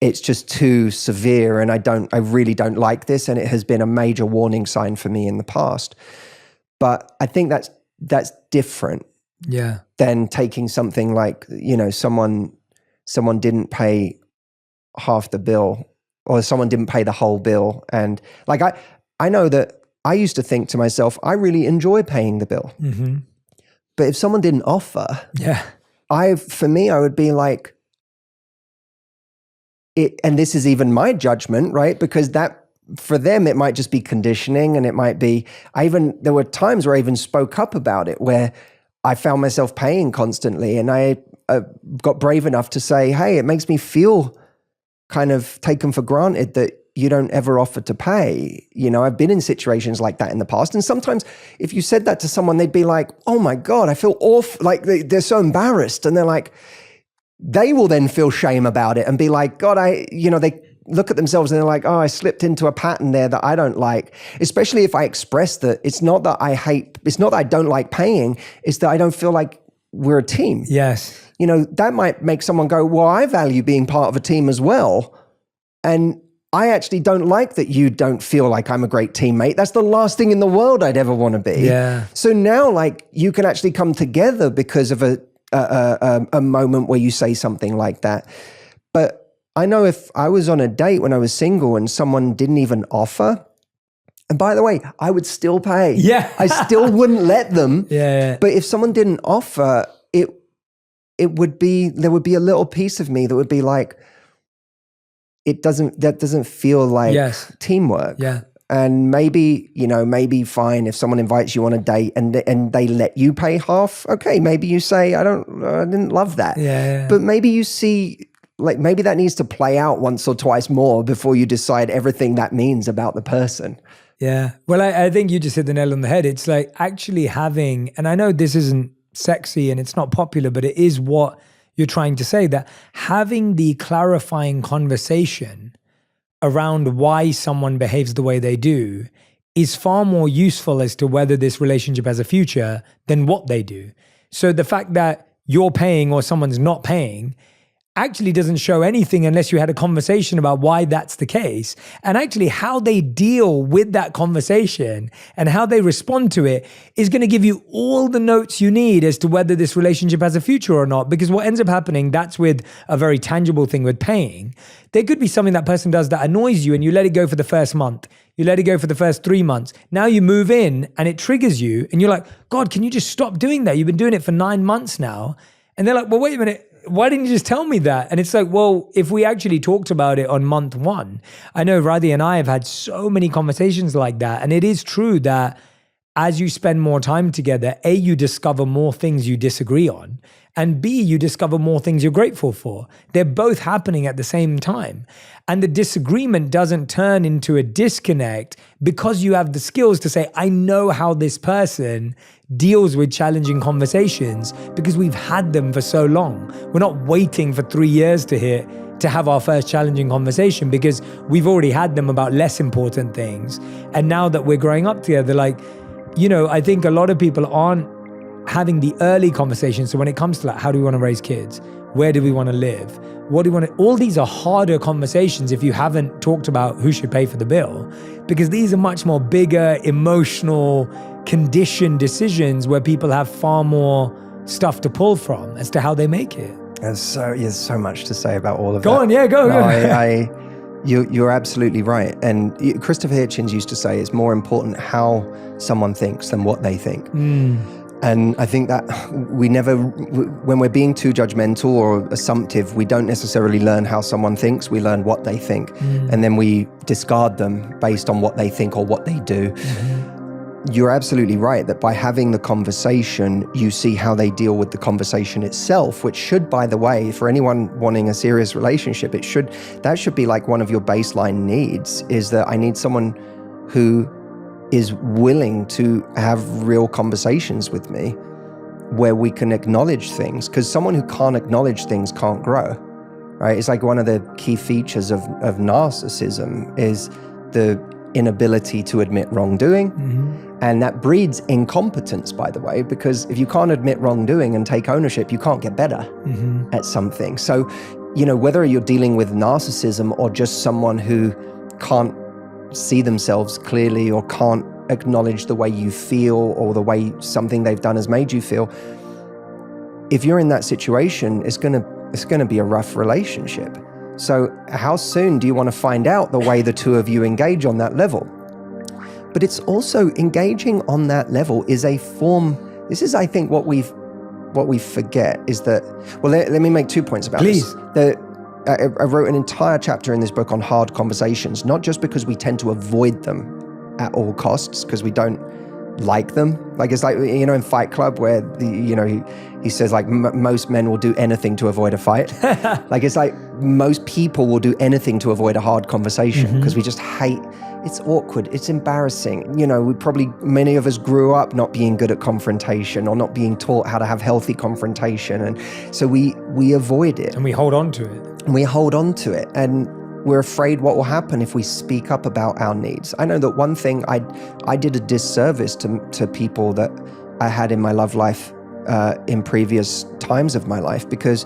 it's just too severe and I really don't like this, and it has been a major warning sign for me in the past. But I think that's different than taking something like, someone didn't pay half the bill or someone didn't pay the whole bill. And like, I know that I used to think to myself, I really enjoy paying the bill. But if someone didn't offer, for me, I would be like, and this is even my judgment, right? Because that, for them, it might just be conditioning, and it might be, there were times where I even spoke up about it, where I found myself paying constantly, and I got brave enough to say, hey, it makes me feel kind of taken for granted that you don't ever offer to pay. I've been in situations like that in the past. And sometimes if you said that to someone, they'd be like, oh my God, I feel awful. Like they're so embarrassed. And they're like, they will then feel shame about it and be like, God, look at themselves and they're like, oh, I slipped into a pattern there that I don't like, especially if I express that it's not that I don't like paying, it's that I don't feel like we're a team. Yes. That might make someone go, well, I value being part of a team as well. And I actually don't like that you don't feel like I'm a great teammate. That's the last thing in the world I'd ever want to be. Yeah. So now like you can actually come together because of a moment where you say something like that. But I know if I was on a date when I was single and someone didn't even offer, and by the way, I would still pay. Yeah. I still wouldn't let them. Yeah. But if someone didn't offer, there would be a little piece of me that would be like, that doesn't feel like teamwork. Yeah. And maybe fine if someone invites you on a date and they let you pay half. Okay, maybe you say, I didn't love that. Yeah. But maybe you see, like maybe that needs to play out once or twice more before you decide everything that means about the person. Yeah. Well, I think you just hit the nail on the head. It's like actually having, and I know this isn't sexy and it's not popular, but it is what you're trying to say, that having the clarifying conversation around why someone behaves the way they do is far more useful as to whether this relationship has a future than what they do. So the fact that you're paying or someone's not paying actually doesn't show anything unless you had a conversation about why that's the case. And actually how they deal with that conversation and how they respond to it is going to give you all the notes you need as to whether this relationship has a future or not. Because what ends up happening, that's with a very tangible thing with paying. There could be something that person does that annoys you and you let it go for the first month. You let it go for the first 3 months. Now you move in and it triggers you and you're like, God, can you just stop doing that? You've been doing it for 9 months now. And they're like, well, wait a minute. Why didn't you just tell me that? And it's like, well, if we actually talked about it on month 1, I know Radhi and I have had so many conversations like that. And it is true that as you spend more time together, A, you discover more things you disagree on, and B, you discover more things you're grateful for. They're both happening at the same time. And the disagreement doesn't turn into a disconnect because you have the skills to say, I know how this person deals with challenging conversations because we've had them for so long. We're not waiting for 3 years to have our first challenging conversation because we've already had them about less important things. And now that we're growing up together, like, I think a lot of people aren't having the early conversations. So when it comes to like, how do we want to raise kids? Where do we want to live? What do we want to, all these are harder conversations if you haven't talked about who should pay for the bill, because these are much more bigger, emotional, conditioned decisions where people have far more stuff to pull from as to how they make it. There's so much to say about all of that. Go on, yeah, go. You're absolutely right. And Christopher Hitchens used to say it's more important how someone thinks than what they think. And I think that when we're being too judgmental or assumptive, we don't necessarily learn how someone thinks, we learn what they think. And then we discard them based on what they think or what they do. You're absolutely right that by having the conversation, you see how they deal with the conversation itself, which should, by the way, for anyone wanting a serious relationship, that should be like one of your baseline needs, is that I need someone who is willing to have real conversations with me where we can acknowledge things, because someone who can't acknowledge things can't grow, right? It's like one of the key features of narcissism is the inability to admit wrongdoing. And that breeds incompetence, by the way, because if you can't admit wrongdoing and take ownership, you can't get better at something. So, whether you're dealing with narcissism or just someone who can't see themselves clearly or can't acknowledge the way you feel or the way something they've done has made you feel, if you're in that situation, it's gonna be a rough relationship. So how soon do you want to find out the way the two of you engage on that level? But it's also engaging on that level is a form. This is, I think, what we forget is that. Well, let me make 2 points about this. I wrote an entire chapter in this book on hard conversations, not just because we tend to avoid them at all costs, because we don't like them. Like it's like, in Fight Club where he says like most men will do anything to avoid a fight. Like it's like most people will do anything to avoid a hard conversation because we just hate. It's awkward. It's embarrassing. Many of us grew up not being good at confrontation or not being taught how to have healthy confrontation. And so we avoid it. And we hold on to it. And we're afraid what will happen if we speak up about our needs. I know that one thing I did a disservice to people that I had in my love life in previous times of my life, because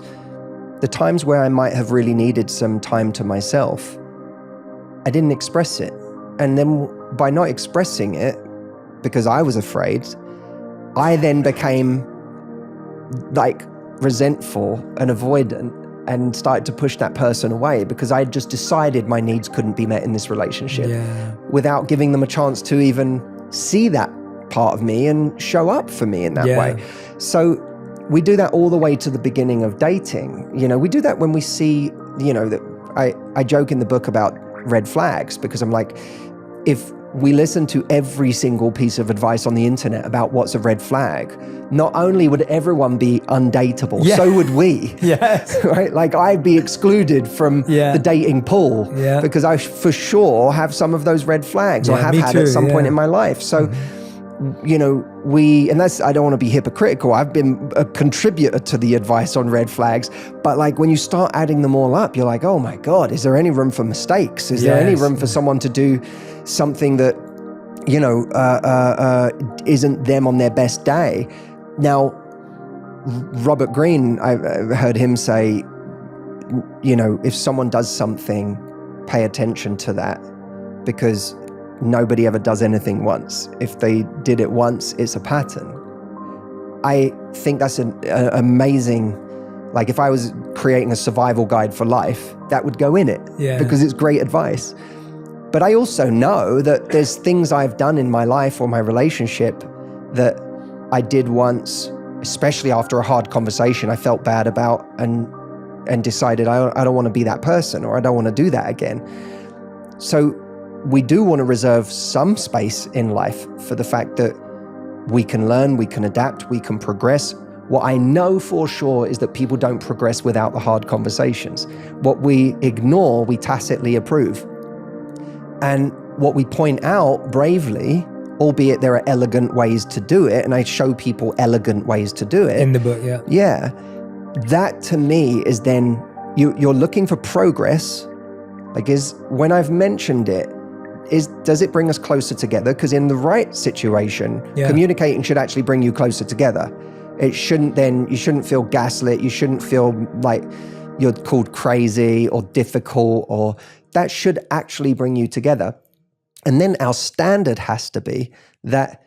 the times where I might have really needed some time to myself, I didn't express it. And then by not expressing it, because I was afraid, I then became like resentful and avoidant and started to push that person away because I had just decided my needs couldn't be met in this relationship without giving them a chance to even see that part of me and show up for me in that way. So we do that all the way to the beginning of dating. You know, we do that when we see, you know, that I joke in the book about red flags, because I'm like, if we listen to every single piece of advice on the internet about what's a red flag, not only would everyone be undateable, so would we. Yes. Right? Like I'd be excluded from the dating pool because I for sure have some of those red flags or have had at some point in my life. So, you know, and that's, I don't want to be hypocritical. I've been a contributor to the advice on red flags, but like when you start adding them all up, you're like, oh my God, is there any room for mistakes? Is there any room for someone to do something that, you know, isn't them on their best day? Now, Robert Greene, I heard him say, you know, if someone does something, pay attention to that, because nobody ever does anything once. If they did it once, it's a pattern. I think that's an amazing, like if I was creating a survival guide for life, that would go in it because it's great advice. But I also know that there's things I've done in my life or my relationship that I did once, especially after a hard conversation I felt bad about and decided I don't want to be that person, or I don't want to do that again. So we do want to reserve some space in life for the fact that we can learn, we can adapt, we can progress. What I know for sure is that people don't progress without the hard conversations. What we ignore, we tacitly approve. And what we point out bravely, albeit there are elegant ways to do it, and I show people elegant ways to do it. In the book, Yeah. That to me is then, you're looking for progress. Like, when I've mentioned it, does it bring us closer together? Because in the right situation, communicating should actually bring you closer together. It shouldn't you shouldn't feel gaslit. You shouldn't feel like you're called crazy or difficult, or that should actually bring you together. And then our standard has to be that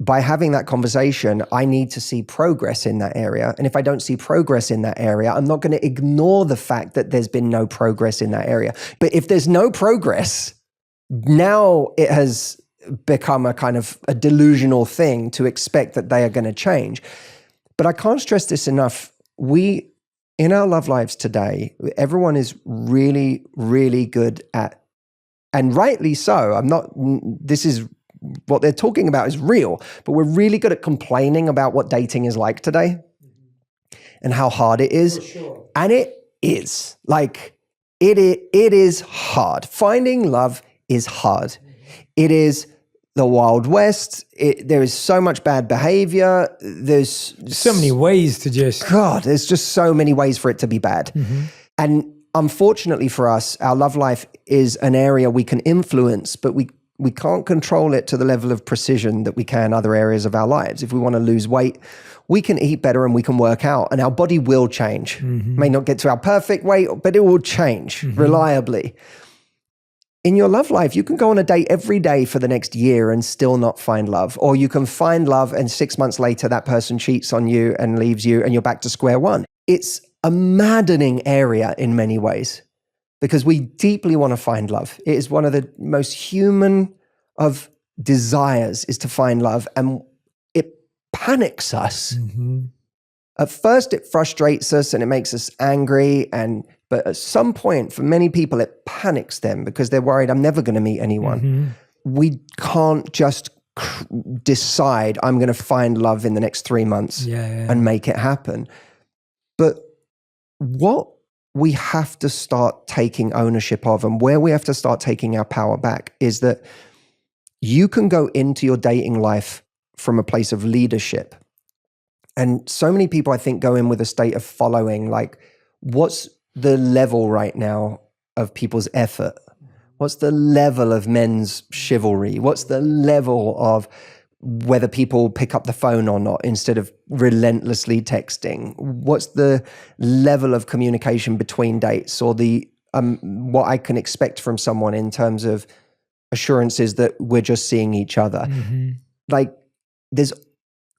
by having that conversation, I need to see progress in that area. And if I don't see progress in that area, I'm not going to ignore the fact that there's been no progress in that area. But if there's no progress, now it has become a kind of a delusional thing to expect that they are going to change. But I can't stress this enough. In our love lives today, everyone is really, really good at, and rightly so, this is what they're talking about is real, but we're really good at complaining about what dating is like today and how hard it is. For sure. And it is. Like, it is hard. Finding love is hard. It is the Wild West. There is so much bad behavior. There's so many ways to there's just so many ways for it to be bad. And unfortunately for us, our love life is an area we can influence, but we can't control it to the level of precision that we can other areas of our lives. If we want to lose weight, we can eat better and we can work out, and our body will change. May not get to our perfect weight, but it will change reliably. In your love life, you can go on a date every day for the next year and still not find love. Or you can find love and 6 months later, that person cheats on you and leaves you and you're back to square one. It's a maddening area in many ways because we deeply want to find love. It is one of the most human of desires is to find love, and it panics us. At first, it frustrates us and it makes us angry, but at some point, for many people, it panics them because they're worried, I'm never going to meet anyone. We can't just decide I'm going to find love in the next 3 months and make it happen. But what we have to start taking ownership of, and where we have to start taking our power back, is that you can go into your dating life from a place of leadership. And so many people, I think, go in with a state of following, like, what's the level right now of people's effort? What's the level of men's chivalry? What's the level of whether people pick up the phone or not instead of relentlessly texting? What's the level of communication between dates, or the what I can expect from someone in terms of assurances that we're just seeing each other? Like, there's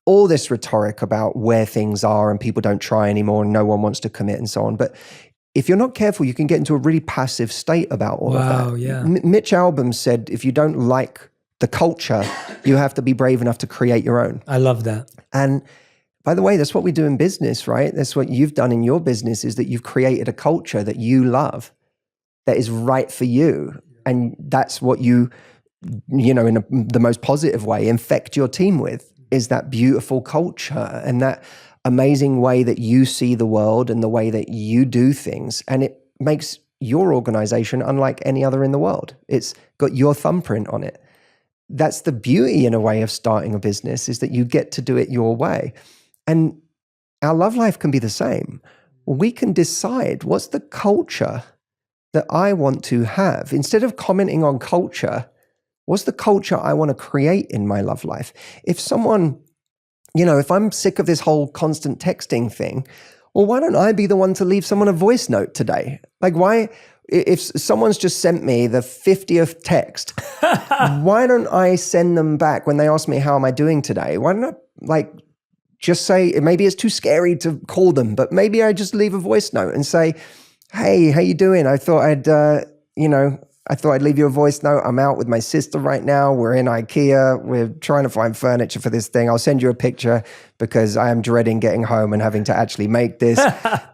all this rhetoric about where things are and people don't try anymore and no one wants to commit and so on. But if you're not careful, you can get into a really passive state about all of that. Yeah. Mitch Albom said, if you don't like the culture, you have to be brave enough to create your own. I love that. And by the way, that's what we do in business, right? That's what you've done in your business, is that you've created a culture that you love, that is right for you. And that's what you know, in the most positive way, infect your team with, is that beautiful culture and that amazing way that you see the world and the way that you do things. And it makes your organization unlike any other in the world. It's got your thumbprint on it. That's the beauty, in a way, of starting a business, is that you get to do it your way. And our love life can be the same. We can decide, what's the culture that I want to have? Instead of commenting on culture, what's the culture I want to create in my love life? If someone, if I'm sick of this whole constant texting thing, well, why don't I be the one to leave someone a voice note today? Like, why, if someone's just sent me the 50th text, why don't I send them back when they ask me, how am I doing today? Why don't I, just say, maybe it's too scary to call them, but maybe I just leave a voice note and say, hey, how you doing? I thought I'd leave you a voice note. I'm out with my sister right now. We're in IKEA. We're trying to find furniture for this thing. I'll send you a picture because I am dreading getting home and having to actually make this.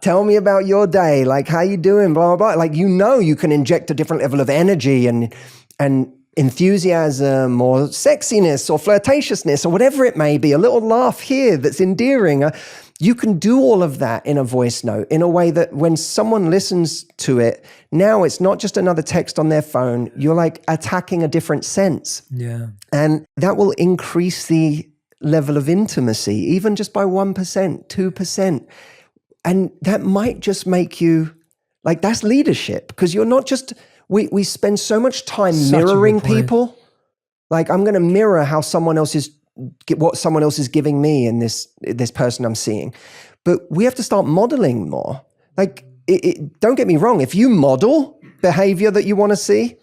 Tell me about your day. Like, how you doing? Blah, blah, blah. Like, you can inject a different level of energy and enthusiasm or sexiness or flirtatiousness or whatever it may be. A little laugh here that's endearing. You can do all of that in a voice note in a way that when someone listens to it, now it's not just another text on their phone. You're like attacking a different sense. Yeah. And that will increase the level of intimacy, even just by 1%, 2%. And that might just make you, that's leadership, because you're not just, we spend so much time mirroring people. Like, I'm going to mirror how what someone else is giving me in this person I'm seeing. But we have to start modeling more. Don't get me wrong. If you model behavior that you want to see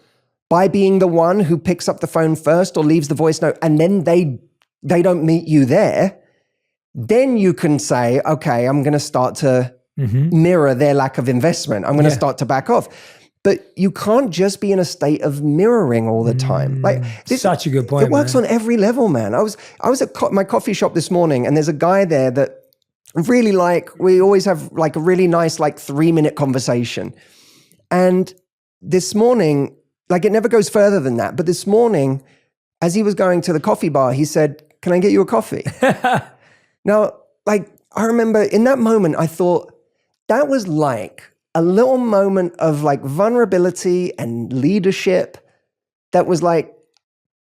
by being the one who picks up the phone first or leaves the voice note, and then they don't meet you there, then you can say, okay, I'm going to start to mirror their lack of investment. I'm going to start to back off. But you can't just be in a state of mirroring all the time. Such a good point. It works on every level, man. I was at my coffee shop this morning, and there's a guy there that really we always have a really nice 3-minute conversation. And this morning, it never goes further than that. But this morning, as he was going to the coffee bar, he said, "Can I get you a coffee?" Now, I remember in that moment, I thought that was a little moment of vulnerability and leadership that was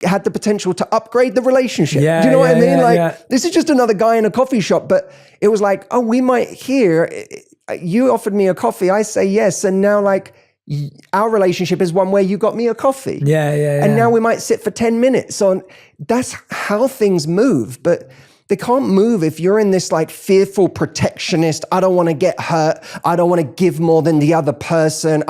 had the potential to upgrade the relationship. Yeah, do you know what I mean? Yeah. This is just another guy in a coffee shop, but it was we might hear, you offered me a coffee, I say yes, and now our relationship is one where you got me a coffee. Yeah. And now we might sit for 10 minutes. That's how things move, but they can't move if you're in this fearful protectionist, I don't want to get hurt, I don't want to give more than the other person,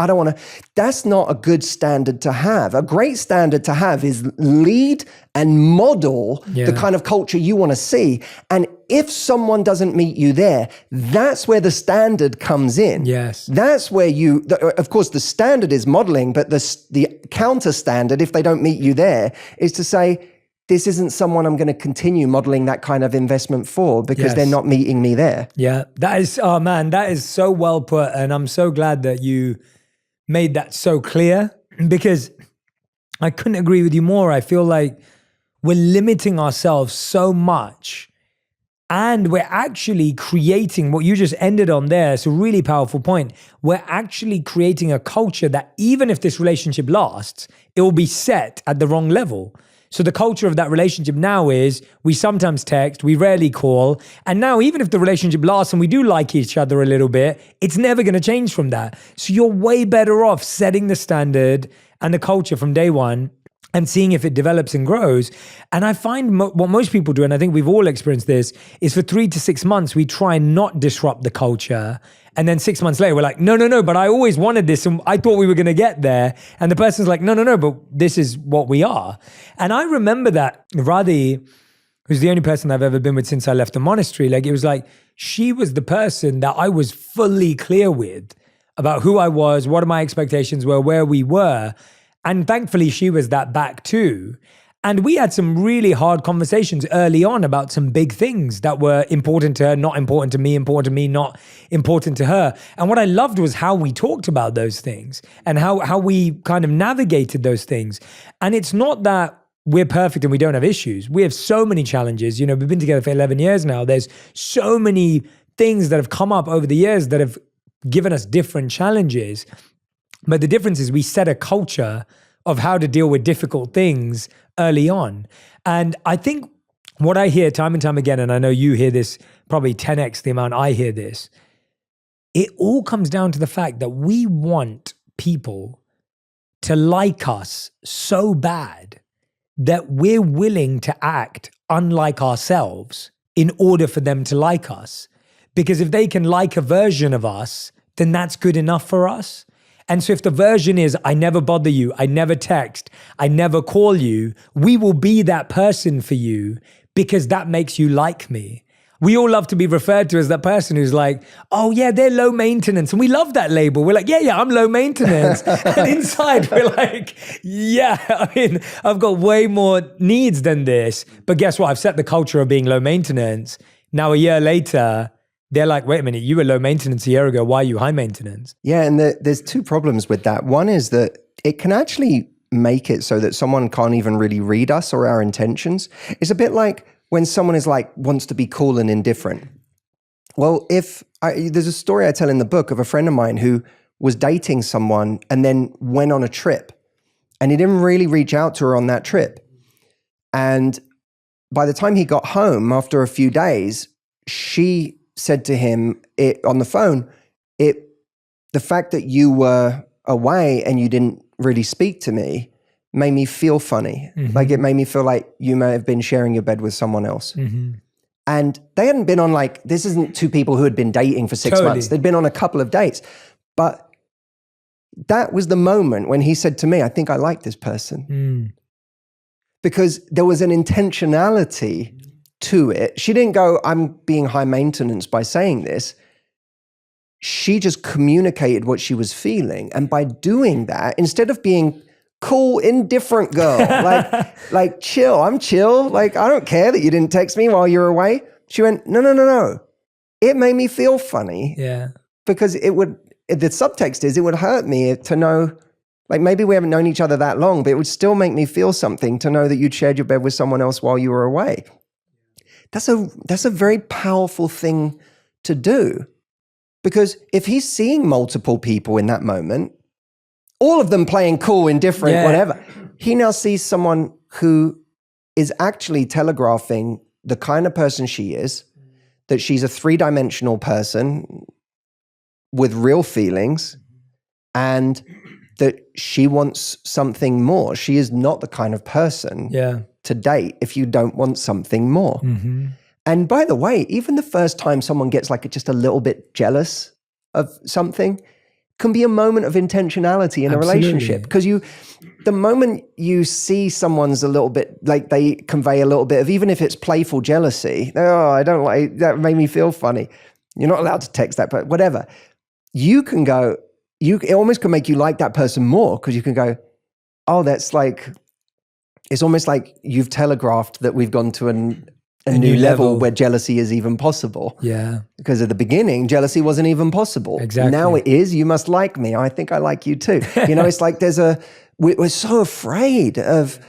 that's not a good standard to have. A great standard to have is lead and model the kind of culture you want to see. And if someone doesn't meet you there, that's where the standard comes in. Yes. That's where of course the standard is modeling, but the counter standard, if they don't meet you there, is to say, this isn't someone I'm going to continue modeling that kind of investment for because they're not meeting me there. Yeah, that is, oh man, that is so well put. And I'm so glad that you made that so clear, because I couldn't agree with you more. I feel like we're limiting ourselves so much And we're actually creating what you just ended on there. It's a really powerful point. We're actually creating a culture that even if this relationship lasts, it will be set at the wrong level. So the culture of that relationship now is we sometimes text, we rarely call. And now even if the relationship lasts and we do like each other a little bit, it's never going to change from that. So you're way better off setting the standard and the culture from day one and seeing if it develops and grows. And I find what most people do, and I think we've all experienced this, is for 3 to 6 months, we try and not disrupt the culture. And then 6 months later, we're like, no, but I always wanted this and I thought we were going to get there. And the person's like, no, but this is what we are. And I remember that Radhi, who's the only person I've ever been with since I left the monastery, like it was like, she was the person that I was fully clear with about who I was, what my expectations were, where we were. And thankfully, she was that back too. And we had some really hard conversations early on about some big things that were important to her, not important to me, not important to her. And what I loved was how we talked about those things and how we kind of navigated those things. And it's not that we're perfect and we don't have issues. We have so many challenges. You know, we've been together for 11 years now. There's so many things that have come up over the years that have given us different challenges. But the difference is we set a culture of how to deal with difficult things early on. And I think what I hear time and time again, and I know you hear this probably 10x the amount I hear this, it all comes down to the fact that we want people to like us so bad that we're willing to act unlike ourselves in order for them to like us. Because if they can like a version of us, then that's good enough for us. And so if the version is, I never bother you, I never text, I never call you, we will be that person for you because that makes you like me. We all love to be referred to as that person who's like, oh yeah, they're low maintenance. And we love that label. We're like, yeah, I'm low maintenance. And inside we're like, yeah, I mean, I've got way more needs than this. But guess what? I've set the culture of being low maintenance. Now a year later, they're like, wait a minute, you were low maintenance a year ago. Why are you high maintenance? Yeah, and there's two problems with that. One is that it can actually make it so that someone can't even really read us or our intentions. It's a bit like when someone is like, wants to be cool and indifferent. Well, there's a story I tell in the book of a friend of mine who was dating someone and then went on a trip. And he didn't really reach out to her on that trip. And by the time he got home after a few days, she said to him on the phone, the fact that you were away and you didn't really speak to me made me feel funny. Mm-hmm. Like it made me feel like you may have been sharing your bed with someone else. Mm-hmm. And they hadn't been on this isn't two people who had been dating for 6 months. They'd been on a couple of dates. But that was the moment when he said to me, I think I like this person. Mm. Because there was an intentionality to it. She didn't go, I'm being high maintenance by saying this. She just communicated what she was feeling. And by doing that, instead of being cool, indifferent girl, like chill, I'm chill. Like, I don't care that you didn't text me while you're away. She went, no. It made me feel funny. Yeah. Because the subtext is, it would hurt me to know, like maybe we haven't known each other that long, but it would still make me feel something to know that you'd shared your bed with someone else while you were away. That's a very powerful thing to do, because if he's seeing multiple people in that moment, all of them playing cool, indifferent, whatever, he now sees someone who is actually telegraphing the kind of person she is, that she's a 3-dimensional person with real feelings, and that she wants something more. She is not the kind of person to date if you don't want something more. Mm-hmm. And by the way, even the first time someone gets just a little bit jealous of something can be a moment of intentionality in a relationship. Because the moment you see someone's a little bit, like they convey a little bit of, even if it's playful jealousy, oh, I don't like, that made me feel funny. You're not allowed to text that, but whatever. You can go, it almost can make you like that person more, because you can go, oh, that's like, it's almost like you've telegraphed that we've gone to a new level where jealousy is even possible. Yeah. Because at the beginning, jealousy wasn't even possible. Exactly. Now it is. You must like me. I think I like you too. It's like we're so afraid of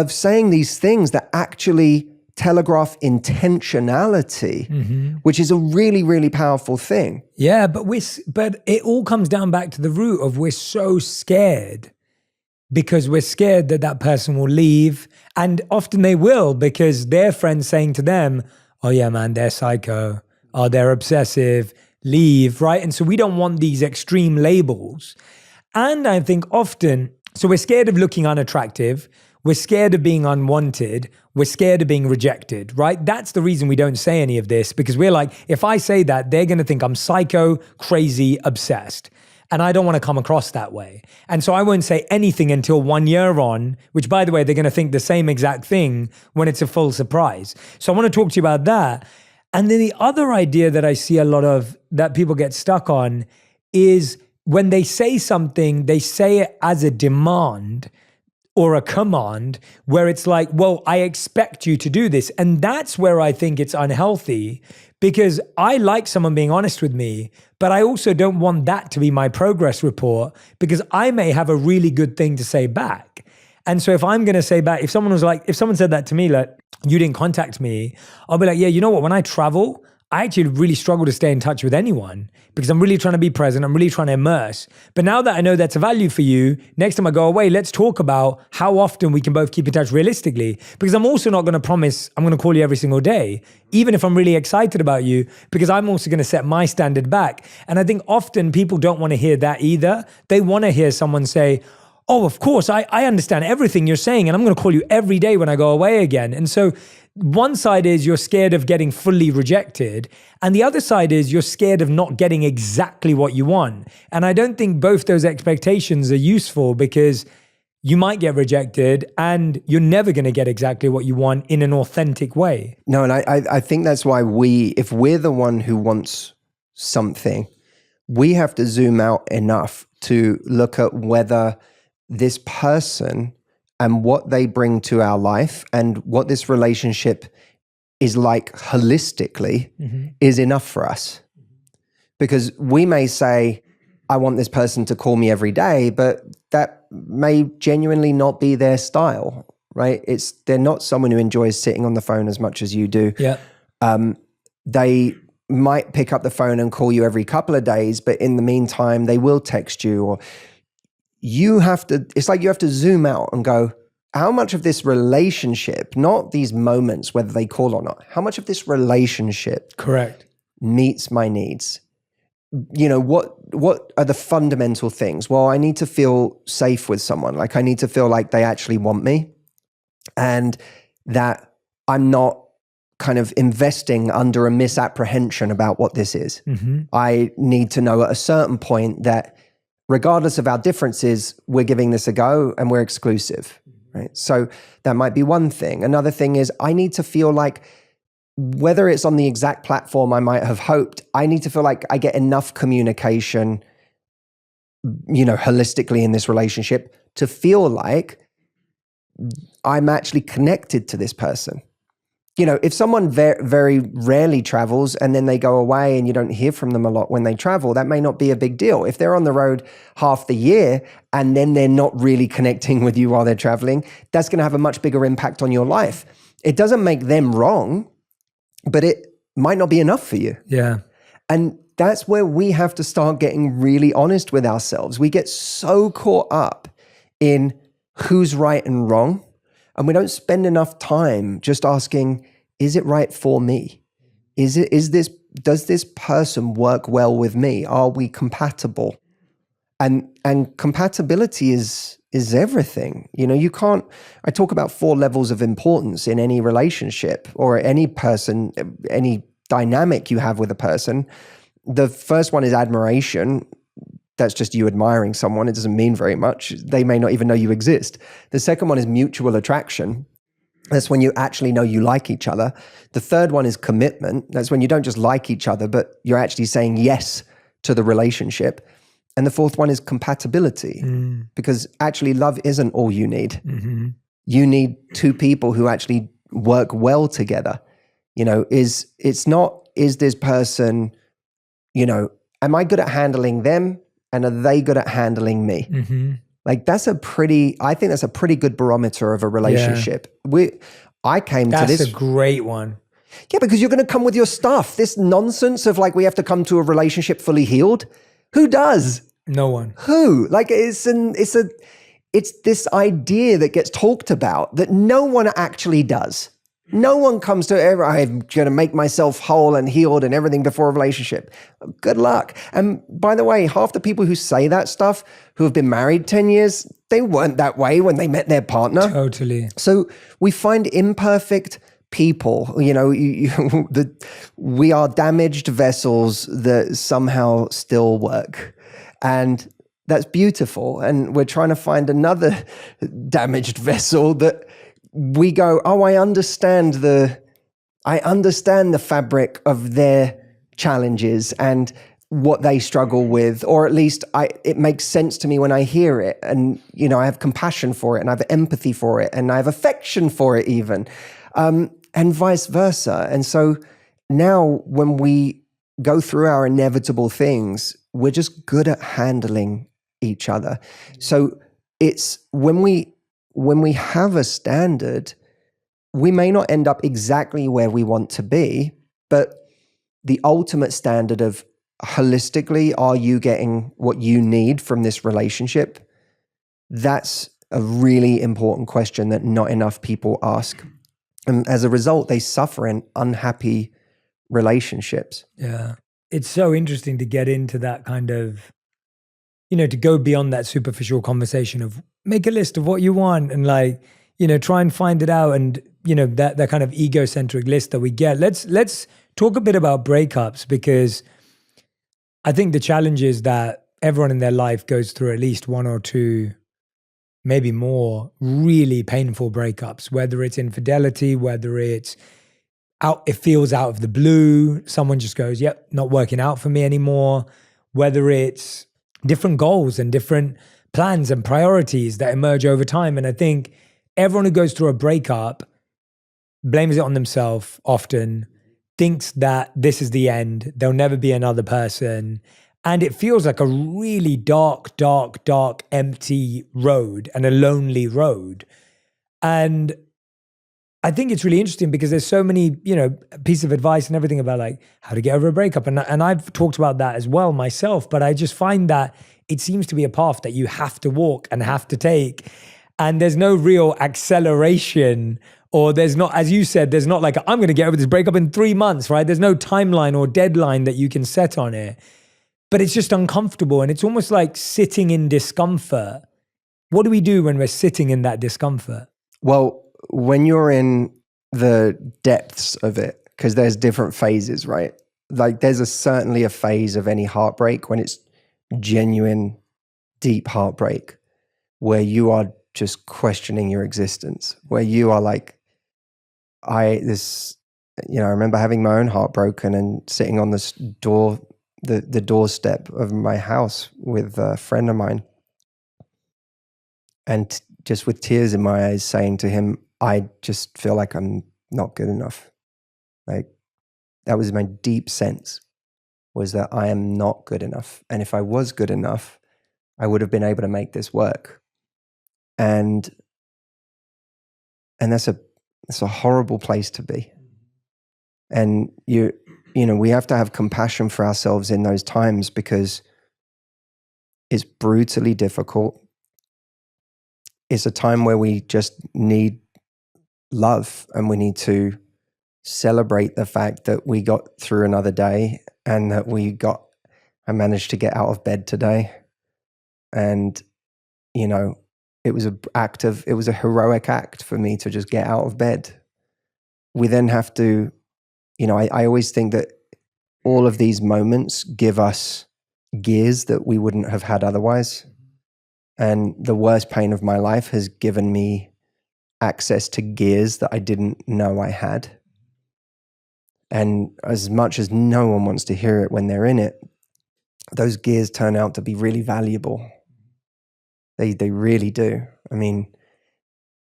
saying these things that actually telegraph intentionality, which is a really, really powerful thing. Yeah, but it all comes down back to the root of we're so scared because we're scared that that person will leave. And often they will, because their friends saying to them, oh yeah, man, they're psycho. Oh, they're obsessive, leave, right? And so we don't want these extreme labels. And I think often, so we're scared of looking unattractive. We're scared of being unwanted. We're scared of being rejected, right? That's the reason we don't say any of this, because we're like, if I say that, they're going to think I'm psycho, crazy, obsessed. And I don't want to come across that way. And so I won't say anything until 1 year on, which, by the way, they're going to think the same exact thing when it's a full surprise. So I want to talk to you about that. And then the other idea that I see a lot of that people get stuck on is when they say something, they say it as a demand or a command, where it's like, well, I expect you to do this. And that's where I think it's unhealthy, because I like someone being honest with me, but I also don't want that to be my progress report, because I may have a really good thing to say back. And so if I'm going to say back, if someone said that to me, like, you didn't contact me, I'll be like, yeah, you know what? When I travel, I actually really struggle to stay in touch with anyone because I'm really trying to be present. I'm really trying to immerse. But now that I know that's a value for you, next time I go away, let's talk about how often we can both keep in touch realistically, because I'm also not going to promise I'm going to call you every single day, even if I'm really excited about you, because I'm also going to set my standard back. And I think often people don't want to hear that either. They want to hear someone say, oh, of course, I understand everything you're saying, and I'm going to call you every day when I go away again. And so one side is you're scared of getting fully rejected, and the other side is you're scared of not getting exactly what you want. And I don't think both those expectations are useful, because you might get rejected and you're never going to get exactly what you want in an authentic way. No, and I think that's why if we're the one who wants something, we have to zoom out enough to look at whether this person and what they bring to our life and what this relationship is like holistically is enough for us. Because we may say, I want this person to call me every day, but that may genuinely not be their style, right? They're not someone who enjoys sitting on the phone as much as you do. Yeah. They might pick up the phone and call you every couple of days, but in the meantime, they will text you, or it's like you have to zoom out and go, how much of this relationship, not these moments, whether they call or not, how much of this relationship Correct. meets my needs? You know, what are the fundamental things? Well, I need to feel safe with someone. Like, I need to feel like they actually want me, and that I'm not kind of investing under a misapprehension about what this is. I need to know at a certain point that regardless of our differences, we're giving this a go and we're exclusive, right? So that might be one thing. Another thing is I need to feel like, whether it's on the exact platform I might have hoped, I need to feel like I get enough communication, you know, holistically in this relationship to feel like I'm actually connected to this person. You know, if someone very rarely travels and then they go away and you don't hear from them a lot when they travel, that may not be a big deal. If they're on the road half the year and then they're not really connecting with you while they're traveling, that's going to have a much bigger impact on your life. It doesn't make them wrong, but it might not be enough for you. Yeah. And that's where we have to start getting really honest with ourselves. We get so caught up in who's right and wrong, and we don't spend enough time just asking, is it right for me? Does this person work well with me? Are we compatible? And compatibility is everything. You know, I talk about 4 levels of importance in any relationship or any person, any dynamic you have with a person. The first one is admiration. That's just you admiring someone. It doesn't mean very much. They may not even know you exist. The second one is mutual attraction. That's when you actually know you like each other. The third one is commitment. That's when you don't just like each other, but you're actually saying yes to the relationship. And the fourth one is compatibility, because actually love isn't all you need. You need 2 people who actually work well together. You know, is this person, you know, am I good at handling them? And are they good at handling me? Like, I think that's a pretty good barometer of a relationship. I came to That's this. a great one. Yeah, because you're going to come with your stuff. This nonsense of like, we have to come to a relationship fully healed. Who does? No one. Who? Like it's this idea that gets talked about that no one actually does. No one comes to, I'm going to make myself whole and healed and everything before a relationship. Good luck. And by the way, half the people who say that stuff, who have been married 10 years, they weren't that way when they met their partner. Totally. So we find imperfect people, we are damaged vessels that somehow still work. And that's beautiful. And we're trying to find another damaged vessel that we go, oh, I understand the fabric of their challenges and what they struggle with, or at least it makes sense to me when I hear it. And, I have compassion for it and I have empathy for it and I have affection for it even, and vice versa. And so now when we go through our inevitable things, we're just good at handling each other. So it's when we have a standard, we may not end up exactly where we want to be, but the ultimate standard of holistically, are you getting what you need from this relationship? That's a really important question that not enough people ask. And as a result, they suffer in unhappy relationships. Yeah. It's so interesting to get into that kind of, to go beyond that superficial conversation of make a list of what you want and try and find it out. And, that kind of egocentric list that we get. Let's talk a bit about breakups, because I think the challenge is that everyone in their life goes through at least one or two, maybe more, really painful breakups, whether it's infidelity, whether it feels out of the blue. Someone just goes, yep, not working out for me anymore. Whether it's different goals and different plans and priorities that emerge over time. And I think everyone who goes through a breakup blames it on themselves often, thinks that this is the end, there'll never be another person. And it feels like a really dark, empty road and a lonely road. And I think it's really interesting because there's so many, pieces of advice and everything about how to get over a breakup. And I've talked about that as well myself, but I just find that it seems to be a path that you have to walk and have to take. And there's no real acceleration, or there's not, as you said, there's not I'm going to get over this breakup in 3 months, right? There's no timeline or deadline that you can set on it, but it's just uncomfortable. And it's almost like sitting in discomfort. What do we do when we're sitting in that discomfort? Well, when you're in the depths of it, because there's different phases, right? There's certainly a phase of any heartbreak when it's genuine, deep heartbreak, where you are just questioning your existence, where you are I remember having my own heart broken and sitting on this the doorstep of my house with a friend of mine, and just with tears in my eyes saying to him, I just feel like I'm not good enough. That was my deep sense, was that I am not good enough. And if I was good enough, I would have been able to make this work. And that's a horrible place to be. And we have to have compassion for ourselves in those times, because it's brutally difficult. It's a time where we just need love, and we need to celebrate the fact that we got through another day, and that I managed to get out of bed today. And, it was a heroic act for me to just get out of bed. We then have to, I always think that all of these moments give us gears that we wouldn't have had otherwise. And the worst pain of my life has given me access to gears that I didn't know I had. And as much as no one wants to hear it when they're in it, those gears turn out to be really valuable. They really do. I mean,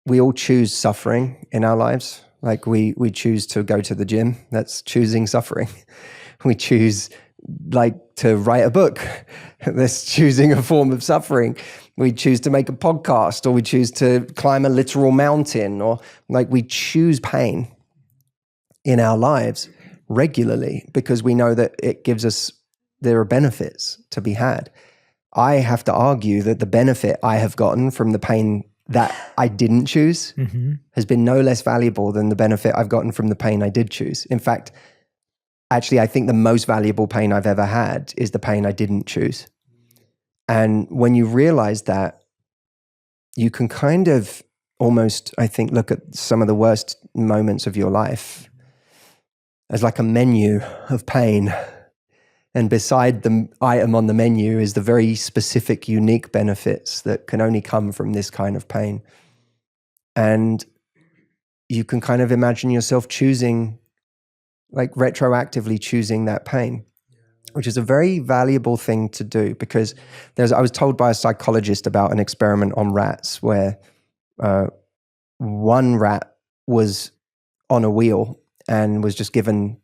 we all choose suffering in our lives. We choose to go to the gym. That's choosing suffering. We choose like to write a book. That's choosing a form of suffering. We choose to make a podcast, or we choose to climb a literal mountain, or like we choose pain in our lives regularly because we know that it gives us, there are benefits to be had. I have to argue that the benefit I have gotten from the pain that I didn't choose has been no less valuable than the benefit I've gotten from the pain I did choose. In fact, actually, I think the most valuable pain I've ever had is the pain I didn't choose. And when you realize that, you can kind of almost, I think, look at some of the worst moments of your life as like a menu of pain. And beside the item on the menu is the very specific, unique benefits that can only come from this kind of pain. And you can kind of imagine yourself choosing, like retroactively choosing that pain, which is a very valuable thing to do, because I was told by a psychologist about an experiment on rats where one rat was on a wheel and was just given,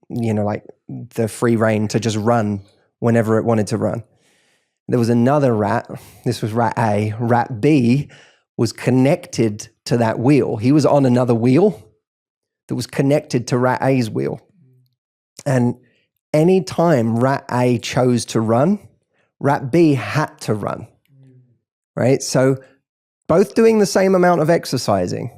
like the free rein to just run whenever it wanted to run. There was another rat, this was rat A. Rat B was connected to that wheel. He was on another wheel that was connected to rat A's wheel. And any time rat A chose to run, rat B had to run, right? So both doing the same amount of exercising.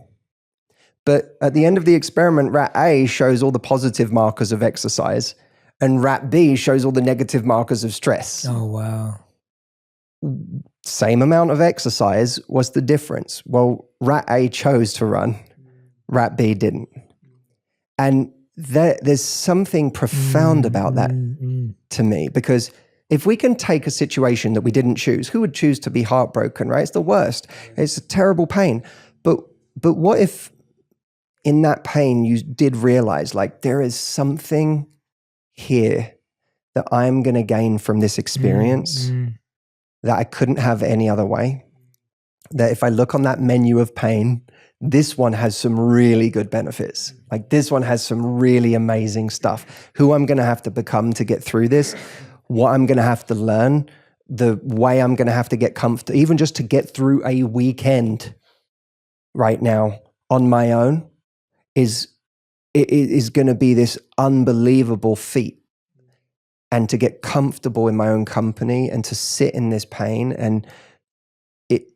But at the end of the experiment, rat A shows all the positive markers of exercise and rat B shows all the negative markers of stress. Oh, wow. Same amount of exercise. What's the difference? Well, rat A chose to run, rat B didn't. And there's something profound about that to me, because if we can take a situation that we didn't choose, who would choose to be heartbroken, right? It's the worst. It's a terrible pain. But what if in that pain you did realize, like, there is something here that I'm going to gain from this experience that I couldn't have any other way? That if I look on that menu of pain, this one has some really good benefits. Like, this one has some really amazing stuff. Who I'm going to have to become to get through this, what I'm going to have to learn, the way I'm going to have to get comfortable, even just to get through a weekend right now on my own is going to be this unbelievable feat. And to get comfortable in my own company and to sit in this pain, and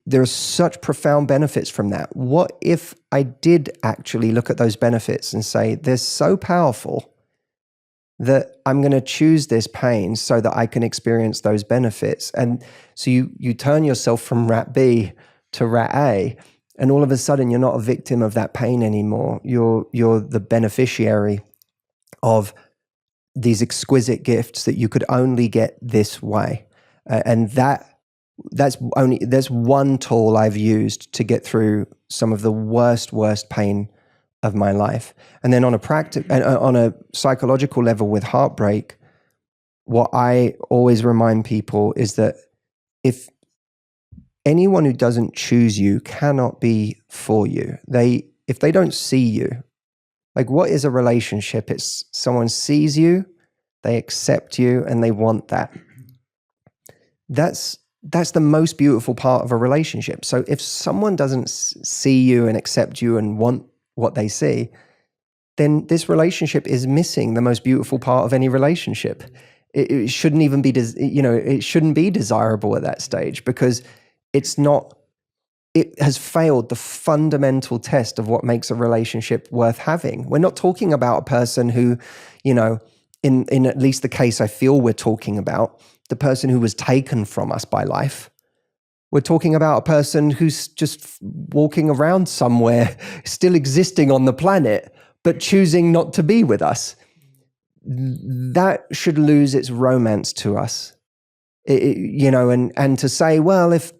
there are such profound benefits from that. What if I did actually look at those benefits and say, they're so powerful that I'm going to choose this pain so that I can experience those benefits? And so you turn yourself from rat B to rat A, and all of a sudden you're not a victim of that pain anymore. You're the beneficiary of these exquisite gifts that you could only get this way. And that's one tool I've used to get through some of the worst pain of my life. And then on a psychological level with heartbreak, what I always remind people is that if anyone who doesn't choose you cannot be for you. If they don't see you, like, what is a relationship? It's someone sees you, they accept you, and they want that. That's the most beautiful part of a relationship. So if someone doesn't see you and accept you and want what they see, then this relationship is missing the most beautiful part of any relationship. It shouldn't even be, it shouldn't be desirable at that stage, because it has failed the fundamental test of what makes a relationship worth having. We're not talking about a person who, in at least the case I feel we're talking about, the person who was taken from us by life. We're talking about a person who's just walking around somewhere, still existing on the planet, but choosing not to be with us. That should lose its romance to us. And to say, well, if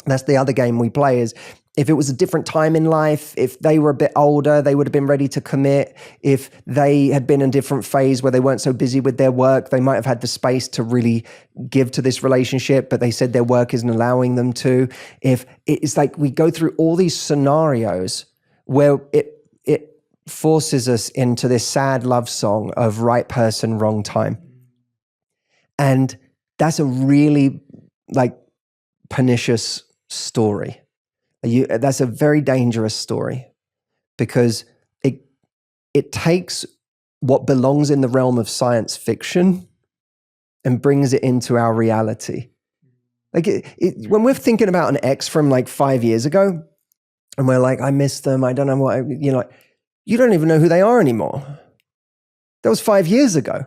that's the other game we play, is if it was a different time in life, if they were a bit older, they would have been ready to commit. If they had been in a different phase where they weren't so busy with their work, they might have had the space to really give to this relationship, but they said their work isn't allowing them to. If it's like we go through all these scenarios where it forces us into this sad love song of right person, wrong time. And that's a really like pernicious story. That's a very dangerous story because it takes what belongs in the realm of science fiction and brings it into our reality. Like when we're thinking about an ex from like 5 years ago, and we're like, I miss them. I don't know what, you don't even know who they are anymore. That was 5 years ago.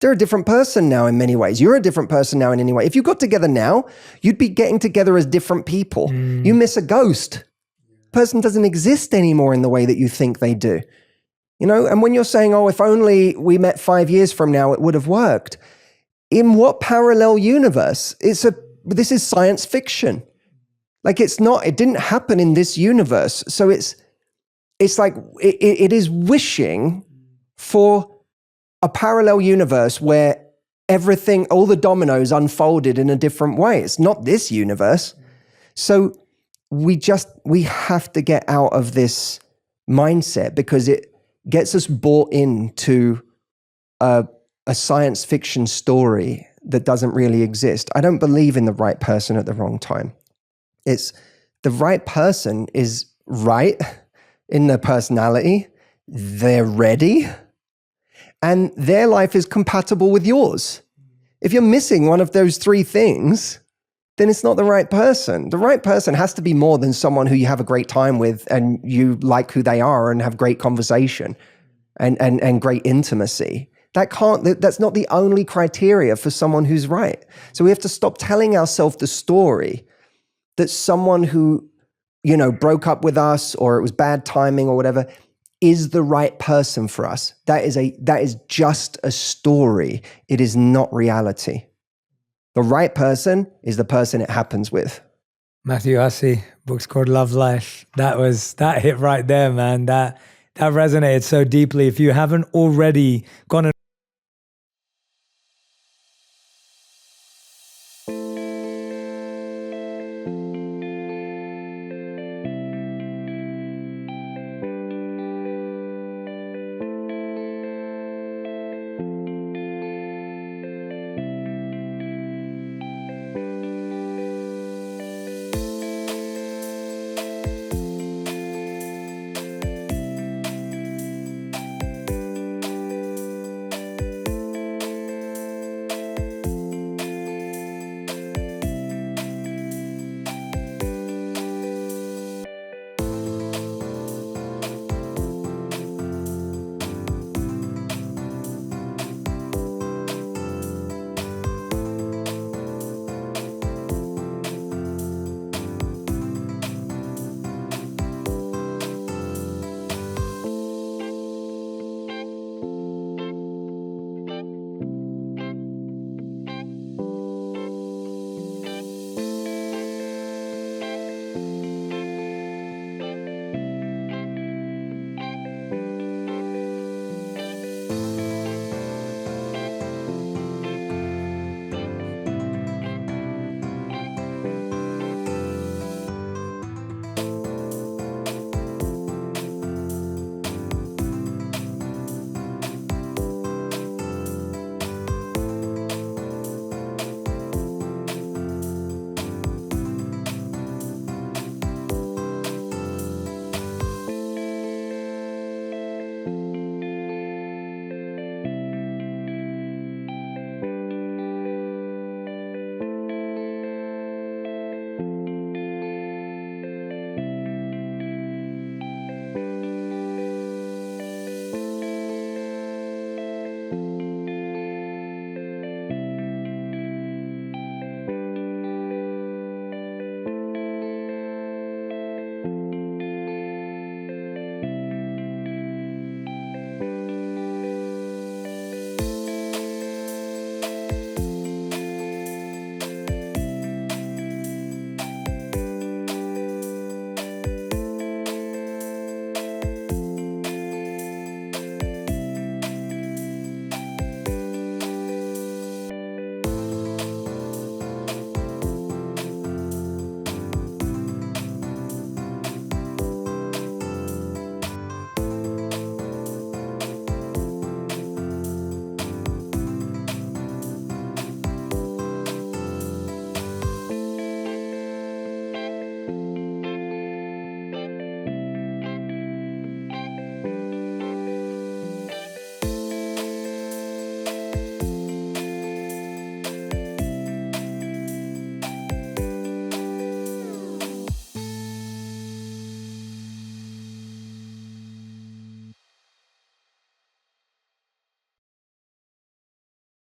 They're a different person now in many ways. You're a different person now in any way. If you got together now, you'd be getting together as different people. You miss a ghost. The person doesn't exist anymore in the way that you think they do. And when you're saying, oh, if only we met 5 years from now, it would have worked. In what parallel universe? This is science fiction. Like it didn't happen in this universe. So it's like, it is wishing for a parallel universe where everything, all the dominoes unfolded in a different way. It's not this universe. So we have to get out of this mindset because it gets us bought into a science fiction story that doesn't really exist. I don't believe in the right person at the wrong time. It's the right person is right in their personality. They're ready. And their life is compatible with yours. If you're missing one of those three things, then it's not the right person. The right person has to be more than someone who you have a great time with and you like who they are and have great conversation and great intimacy. That's not the only criteria for someone who's right. So we have to stop telling ourselves the story that someone who, broke up with us or it was bad timing or whatever is the right person for us. That is just a story. It is not reality. The right person is the person it happens with. Matthew Hussey, book's called Love Life. That hit right there, man. That resonated so deeply. If you haven't already gone and